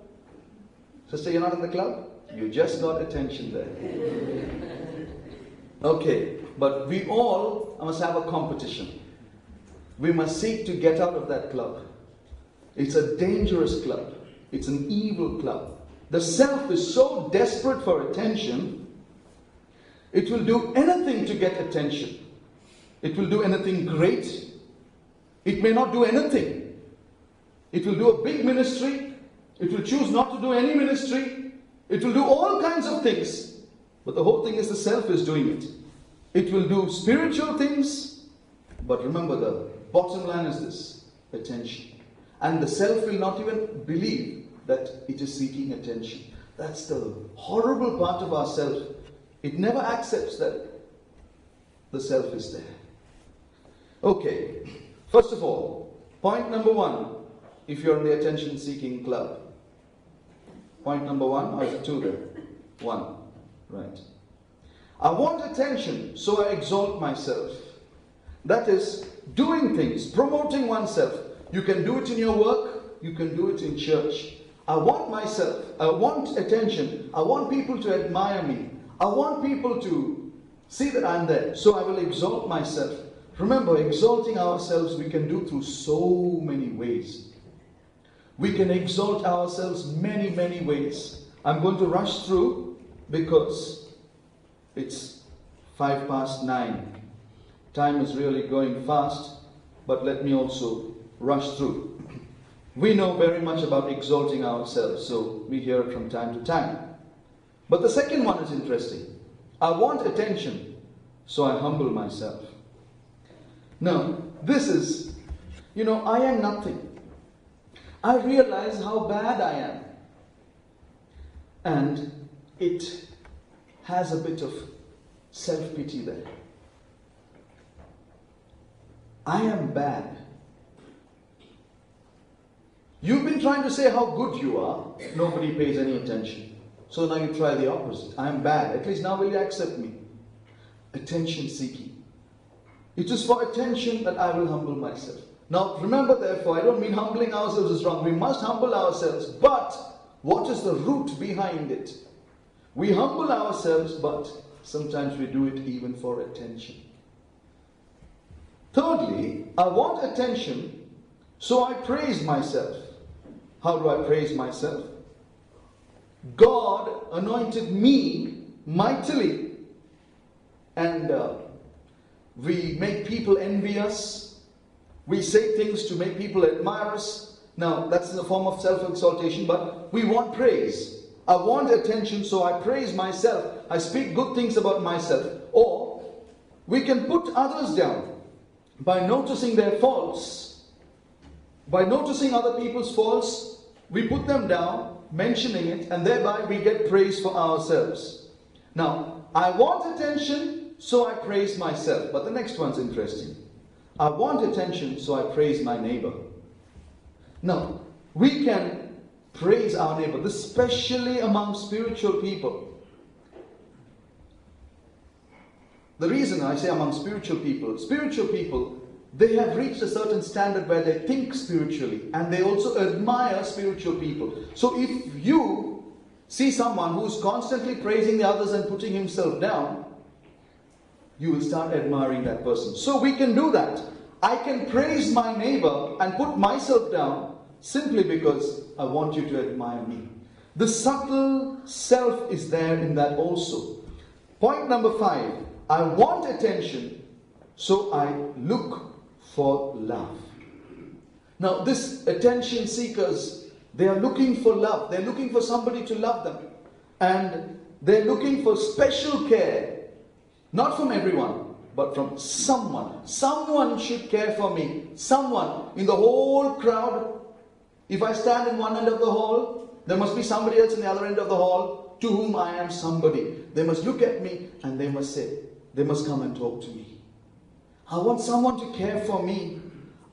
Sister, you're not in the club? You just got attention there. Okay, but we all must have a competition. We must seek to get out of that club. It's a dangerous club. It's an evil club. The self is so desperate for attention, it will do anything to get attention. It will do anything great. It may not do anything. It will do a big ministry. It will choose not to do any ministry. It will do all kinds of things. But the whole thing is the self is doing it. It will do spiritual things. But remember, the bottom line is this: attention. And the self will not even believe that it is seeking attention. That's the horrible part of ourself. It never accepts that the self is there. Okay, first of all, point number one, if you're in the attention-seeking club. Point number one, or is it two there? One, right. I want attention, so I exalt myself. That is, doing things, promoting oneself. You can do it in your work, you can do it in church. I want myself, I want attention, I want people to admire me, I want people to see that I'm there, so I will exalt myself. Remember, exalting ourselves we can do through so many ways. We can exalt ourselves many, many ways. I'm going to rush through because it's 9:05. Time is really going fast, but let me also rush through. We know very much about exalting ourselves, so we hear it from time to time. But the second one is interesting. I want attention, so I humble myself. Now, this is, I am nothing. I realize how bad I am. And it has a bit of self-pity there. I am bad. You've been trying to say how good you are. Nobody pays any attention. So now you try the opposite. I am bad. At least now will you accept me? Attention seeking. It is for attention that I will humble myself. Now remember therefore, I don't mean humbling ourselves is wrong. We must humble ourselves. But what is the root behind it? We humble ourselves, but sometimes we do it even for attention. Thirdly, I want attention, so I praise myself. How do I praise myself? God anointed me mightily. And we make people envy us. We say things to make people admire us. Now, that's in the form of self-exaltation, but we want praise. I want attention, so I praise myself. I speak good things about myself. Or, we can put others down by noticing their faults. By noticing other people's faults, we put them down, mentioning it, and thereby we get praise for ourselves. Now, I want attention, so I praise myself. But the next one's interesting. I want attention, so I praise my neighbor. Now, we can praise our neighbor, especially among spiritual people. The reason I say among spiritual people, they have reached a certain standard where they think spiritually and they also admire spiritual people. So if you see someone who's constantly praising the others and putting himself down, you will start admiring that person. So we can do that. I can praise my neighbor and put myself down simply because I want you to admire me. The subtle self is there in that also. Point number 5. I want attention, so I look for love. Now, this attention seekers, they are looking for love. They're looking for somebody to love them. And they're looking for special care. Not from everyone, but from someone. Someone should care for me. Someone in the whole crowd. If I stand in one end of the hall, there must be somebody else in the other end of the hall to whom I am somebody. They must look at me and they must say, they must come and talk to me. I want someone to care for me.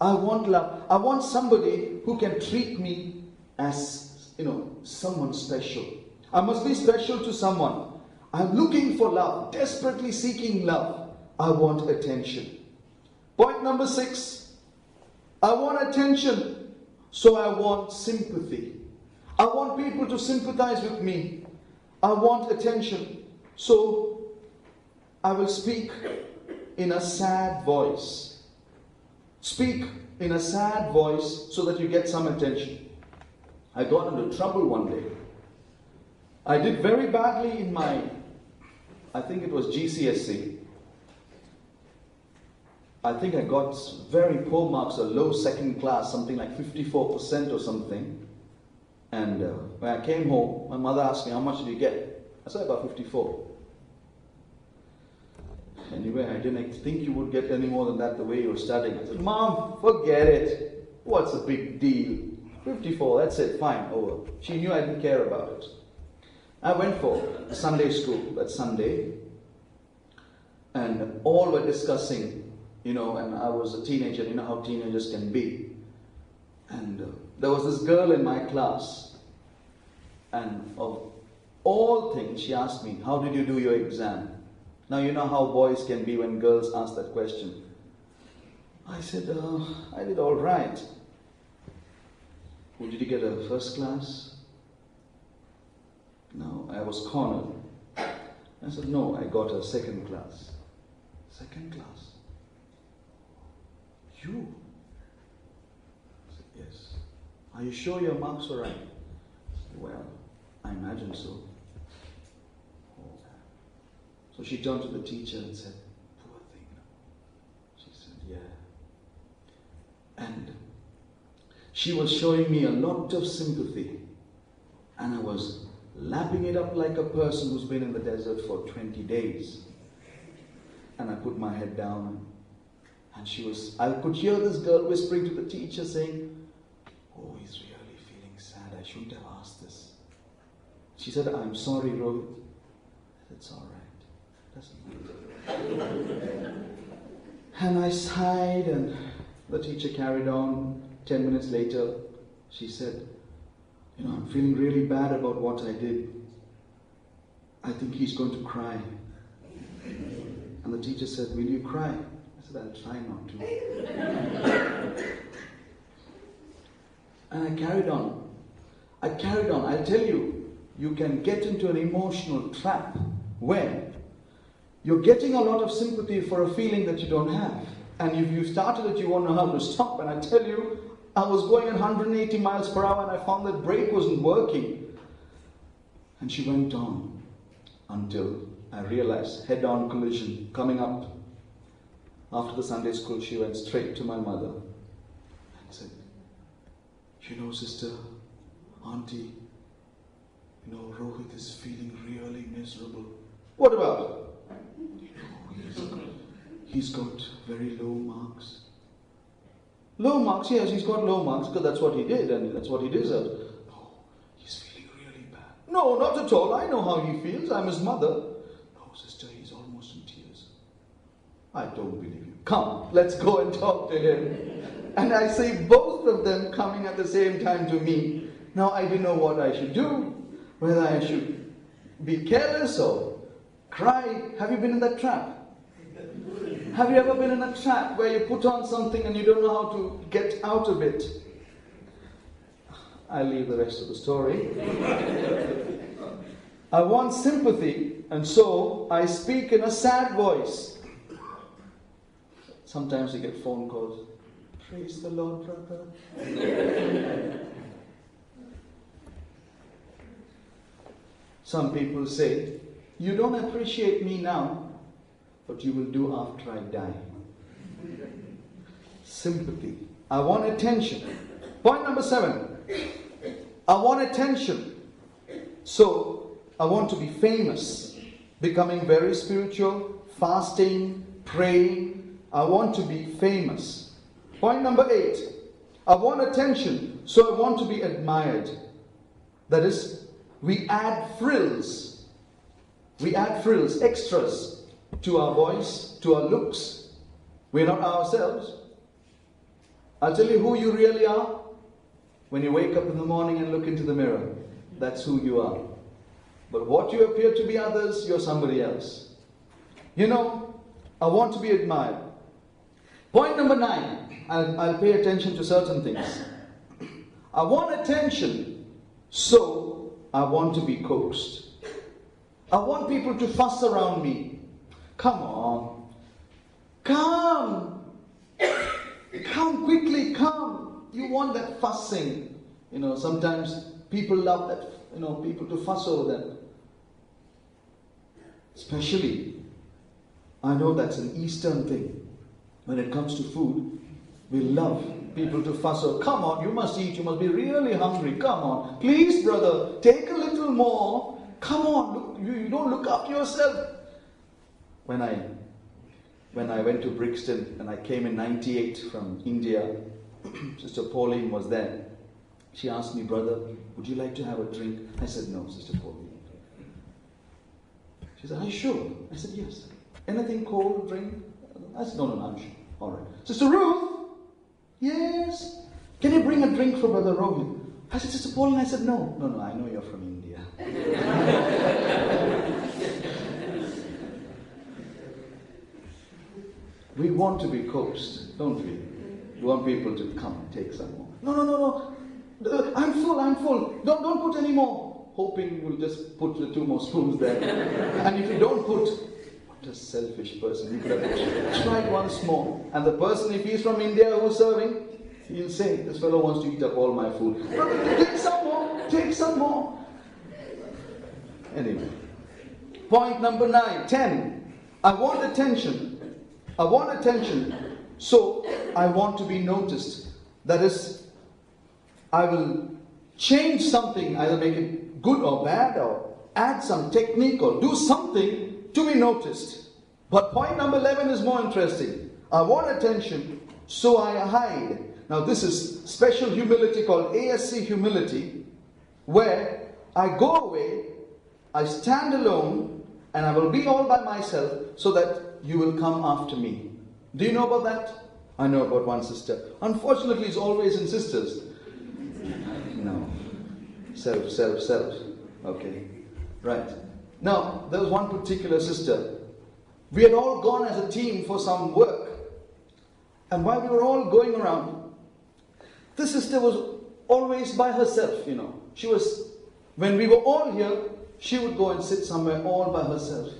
I want love. I want somebody who can treat me as, someone special. I must be special to someone. I'm looking for love, desperately seeking love. I want attention. Point number 6. I want attention, so I want sympathy. I want people to sympathize with me. I want attention, so I will speak in a sad voice. Speak in a sad voice so that you get some attention. I got into trouble one day. I did very badly in I think it was GCSE. I think I got very poor marks, a low second class, something like 54% or something. And when I came home, my mother asked me, how much did you get? I said, about 54. Anyway, I didn't think you would get any more than that the way you were studying. I said, Mom, forget it. What's the big deal? 54, that's it, fine, over. She knew I didn't care about it. I went for Sunday school that Sunday. And all were discussing, and I was a teenager, you know how teenagers can be. And there was this girl in my class. And of all things, she asked me, how did you do your exam? Now you know how boys can be when girls ask that question. I said, I did all right. Well, did you get a first class? No, I was cornered. I said, no, I got a second class. Second class? You? I said, yes. Are you sure your marks were right? I said, well, I imagine so. So she turned to the teacher and said, poor thing. She said, yeah. And she was showing me a lot of sympathy. And I was lapping it up like a person who's been in the desert for 20 days. And I put my head down. And I could hear this girl whispering to the teacher saying, oh, he's really feeling sad. I shouldn't have asked this. She said, I'm sorry, Rohit. It's all right. Doesn't matter. And I sighed, and the teacher carried on. 10 minutes later, she said, I'm feeling really bad about what I did. I think he's going to cry. And the teacher said, will you cry? I said, I'll try not to. And I carried on. I'll tell you, you can get into an emotional trap where you're getting a lot of sympathy for a feeling that you don't have. And if you started it, you won't know how to stop. And I tell you, I was going at 180 miles per hour and I found that brake wasn't working. And she went on until I realized head-on collision coming up. After the Sunday school, she went straight to my mother and said, sister, auntie, Rohit is feeling really miserable. What about? He's got very low marks. Low marks? Yes, he's got low marks because that's what he did and that's what he deserved. No, he's feeling really bad. No, not at all. I know how he feels. I'm his mother. No, sister, he's almost in tears. I don't believe you. Come, let's go and talk to him. And I see both of them coming at the same time to me. Now I didn't know what I should do. Whether I should be careless or cry. Have you been in that trap? Have you ever been in a trap where you put on something and you don't know how to get out of it? I'll leave the rest of the story. I want sympathy, and so I speak in a sad voice. Sometimes you get phone calls. Praise the Lord, brother. Some people say, you don't appreciate me now, but you will do after I die. Sympathy. I want attention. Point number 7. I want attention. So, I want to be famous. Becoming very spiritual, fasting, praying. I want to be famous. Point number 8. I want attention, so I want to be admired. That is, we add frills. We add frills, extras to our voice, to our looks. We're not ourselves. I'll tell you who you really are. When you wake up in the morning and look into the mirror, that's who you are. But what you appear to be others, you're somebody else. You know, I want to be admired. Point number 9, I'll pay attention to certain things. I want attention, so I want to be coaxed. I want people to fuss around me. Come on. Come. Come quickly, come. You want that fussing. You know, sometimes people love that, people to fuss over them. Especially, I know that's an Eastern thing. When it comes to food, we love people to fuss over. Come on, you must eat, you must be really hungry. Come on. Please, brother, take a little more. Come on, look, you don't look after yourself. When I went to Brixton and I came in 98 from India, Sister Pauline was there. She asked me, brother, would you like to have a drink? I said, no, Sister Pauline. She said, are you sure? I said, yes. Anything cold, drink? I said, no, I'm sure. All right. Sister Ruth? Yes. Can you bring a drink for Brother Rohit? I said, Sister Pauline, I said, no. No, I know you're from India. We want to be coaxed, don't we? We want people to come and take some more. No. I'm full. Don't put any more. Hoping you'll just put the 2 more spoons there. And if you don't put, what a selfish person. You could have tried once more. And the person, if he's from India who's serving, he'll say, this fellow wants to eat up all my food. Take some more. Anyway. Point number 10. I want attention. So I want to be noticed. That is, I will change something, either make it good or bad, or add some technique, or do something to be noticed. But point number 11 is more interesting. I want attention, so I hide. Now this is special humility called ASC humility, where I go away, I stand alone, and I will be all by myself, so that you will come after me. Do you know about that? I know about one sister. Unfortunately, it's always in sisters. No. Self. Okay. Right. Now, there was one particular sister. We had all gone as a team for some work. And while we were all going around, this sister was always by herself, She was, when we were all here, she would go and sit somewhere all by herself.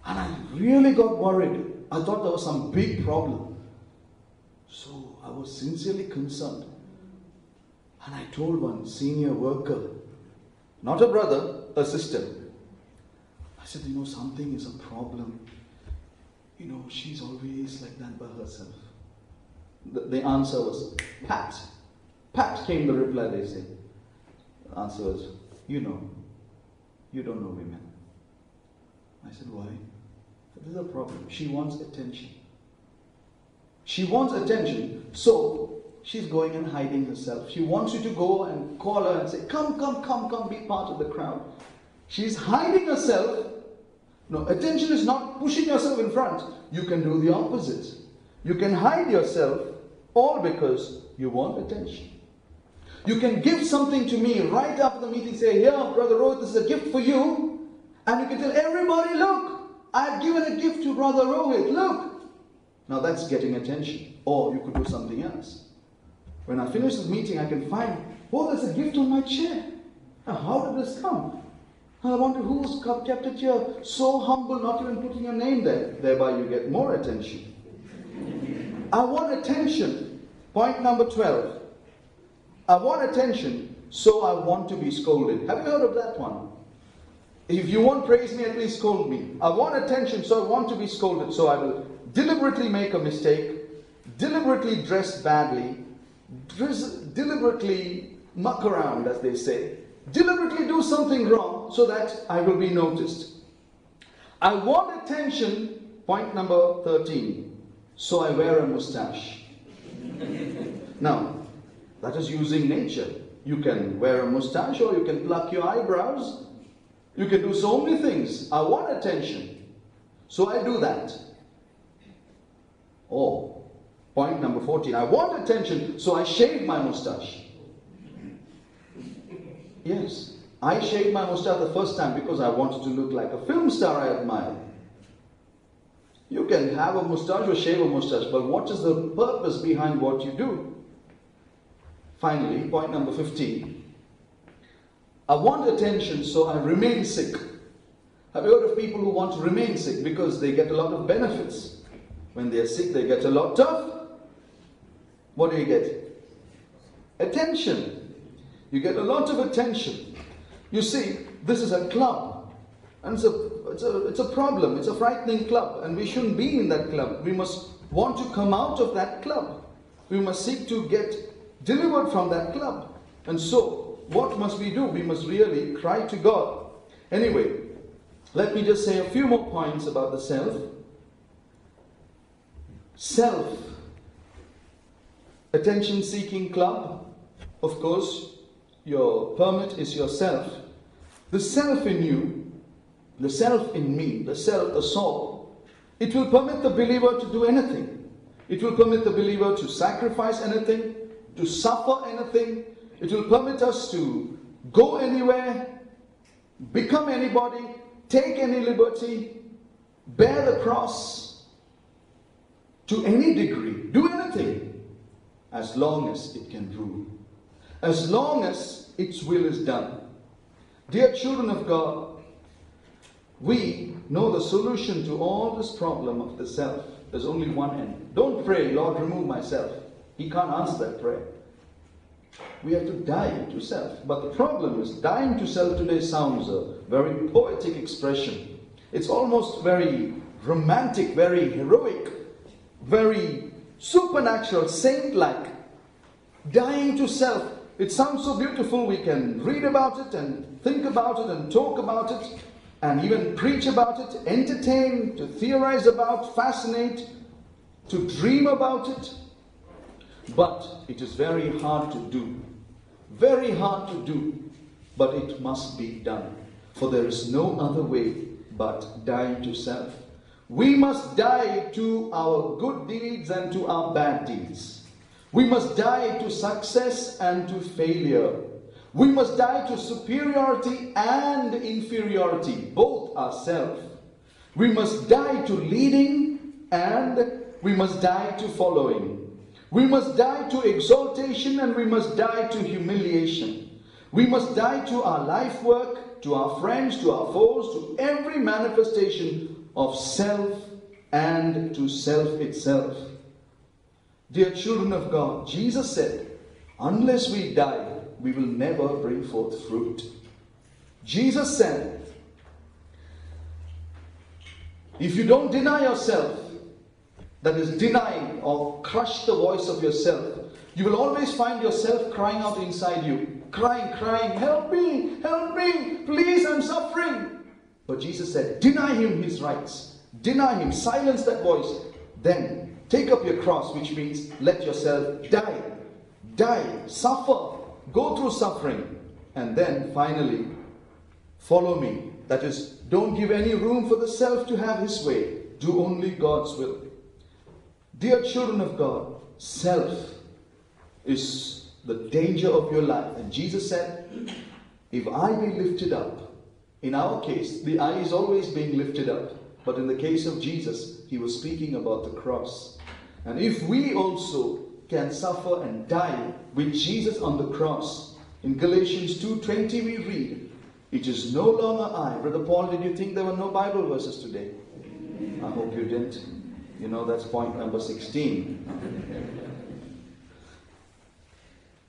And I really got worried. I thought there was some big problem. So I was sincerely concerned. And I told one senior worker, not a brother, a sister. I said, something is a problem. She's always like that by herself. The answer was, Pat. Pat came the reply, they say. The answer was, you don't know women. I said, why? There's a problem. She wants attention. So she's going and hiding herself. She wants you to go and call her and say, come, be part of the crowd. She's hiding herself. No, attention is not pushing yourself in front. You can do the opposite. You can hide yourself, all because you want attention. You can give something to me right after the meeting, say, here, Brother Rohit, this is a gift for you. And you can tell everybody, look, I've given a gift to Brother Rohit, look. Now that's getting attention. Or you could do something else. When I finish this meeting, I can find, there's a gift on my chair. Now, how did this come? I wonder who's kept it here. So humble, not even putting your name there. Thereby you get more attention. I want attention. Point number 12. I want attention, so I want to be scolded. Have you heard of that one? If you won't praise me, at least scold me. I want attention, so I want to be scolded. So I will deliberately make a mistake, deliberately dress badly, deliberately muck around, as they say. Deliberately do something wrong so that I will be noticed. I want attention, point number 13. So I wear a mustache. Now, that is using nature. You can wear a mustache or you can pluck your eyebrows. You can do so many things. I want attention, so I do that. Or, point number 14. I want attention, so I shave my mustache. Yes, I shaved my mustache the first time because I wanted to look like a film star I admire. You can have a mustache or shave a mustache, but what is the purpose behind what you do? Finally, point number 15. I want attention, so I remain sick. Have you heard of people who want to remain sick because they get a lot of benefits? When they are sick, they get a lot of... What do you get? Attention. You get a lot of attention. You see, this is a club. And it's a problem. It's a frightening club. And we shouldn't be in that club. We must want to come out of that club. We must seek to get delivered from that club. And so, what must we do? We must really cry to God. Anyway, let me just say a few more points about the self. Self. Attention-seeking club. Of course, your permit is yourself. The self in you, the self in me, the self, the soul, it will permit the believer to do anything. It will permit the believer to sacrifice anything, to suffer anything. It will permit us to go anywhere, become anybody, take any liberty, bear the cross to any degree, do anything, as long as it can rule, as long as its will is done. Dear children of God, we know the solution to all this problem of the self. There's only one end. Don't pray, Lord, remove myself. He can't answer that prayer. We have to die to self. But the problem is, dying to self today sounds a very poetic expression. It's almost very romantic, very heroic, very supernatural, saint-like. Dying to self. It sounds so beautiful. We can read about it and think about it and talk about it and even preach about it, entertain, to theorize about, fascinate, to dream about it. But it is very hard to do. Very hard to do. But it must be done. For there is no other way but dying to self. We must die to our good deeds and to our bad deeds. We must die to success and to failure. We must die to superiority and inferiority, both are self. We must die to leading and we must die to following. We must die to exaltation and we must die to humiliation. We must die to our life work, to our friends, to our foes, to every manifestation of self and to self itself. Dear children of God, Jesus said, unless we die, we will never bring forth fruit. Jesus said, if you don't deny yourself, that is denying or crush the voice of yourself, you will always find yourself crying out inside you. Crying, help me, please, I'm suffering. But Jesus said, deny him his rights. Deny him, silence that voice. Then take up your cross, which means let yourself die, suffer, go through suffering. And then finally, follow me. That is, don't give any room for the self to have his way. Do only God's will. Dear children of God, self is the danger of your life. And Jesus said, if I be lifted up, in our case, the eye is always being lifted up. But in the case of Jesus, he was speaking about the cross. And if we also can suffer and die with Jesus on the cross, in Galatians 2:20 we read, it is no longer I. Brother Paul, did you think there were no Bible verses today? I hope you didn't. You know, that's point number 16.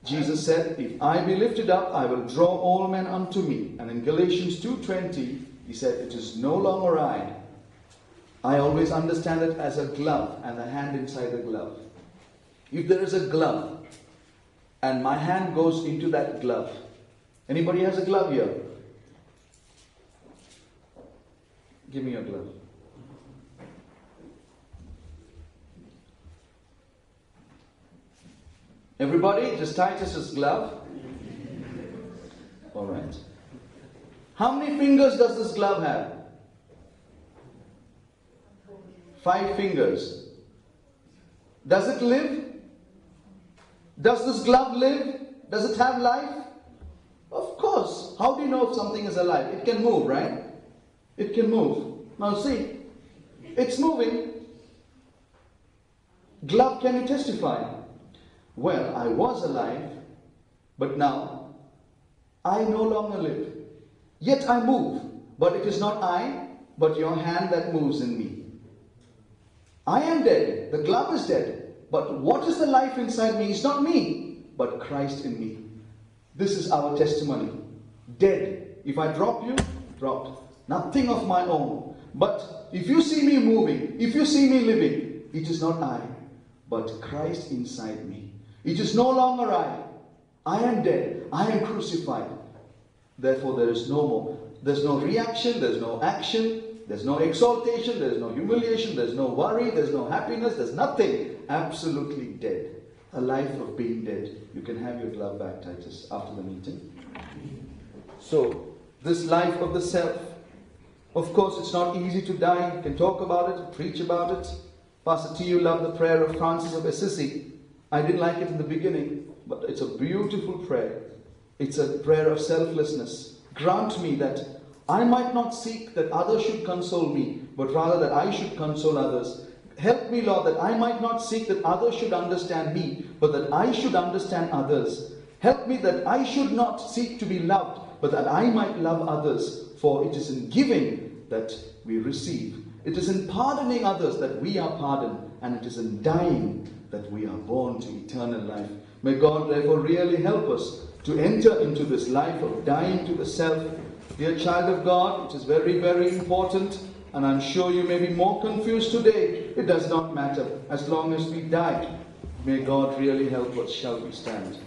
Jesus said, if I be lifted up, I will draw all men unto me. And in Galatians 2:20, he said, it is no longer I. I always understand it as a glove and the hand inside the glove. If there is a glove and my hand goes into that glove. Anybody has a glove here? Give me your glove. Everybody, just Titus's glove. All right. How many fingers does this glove have? 5 fingers. Does it live? Does this glove live? Does it have life? Of course. How do you know if something is alive? It can move, right? It can move. Now see, it's moving. Glove, can you testify? Well, I was alive, but now I no longer live. Yet I move, but it is not I, but your hand that moves in me. I am dead, the glove is dead, but what is the life inside me is not me, but Christ in me. This is our testimony. Dead. If I drop you, dropped. Nothing of my own. But if you see me moving, if you see me living, it is not I, but Christ inside me. It is no longer I. I am dead. I am crucified. Therefore there is no more. There's no reaction. There's no action. There's no exaltation. There's no humiliation. There's no worry. There's no happiness. There's nothing. Absolutely dead. A life of being dead. You can have your glove back, Titus, after the meeting. So, this life of the self. Of course, it's not easy to die. You can talk about it, preach about it. Pastor T, you love the prayer of Francis of Assisi. I didn't like it in the beginning, but it's a beautiful prayer. It's a prayer of selflessness. Grant me that I might not seek that others should console me, but rather that I should console others. Help me, Lord, that I might not seek that others should understand me, but that I should understand others. Help me that I should not seek to be loved, but that I might love others. For it is in giving that we receive. It is in pardoning others that we are pardoned, and it is in dying that we are born to eternal life. May God therefore really help us to enter into this life of dying to the self. Dear child of God, it is very, very important, and I'm sure you may be more confused today. It does not matter as long as we die. May God really help us. Shall we stand?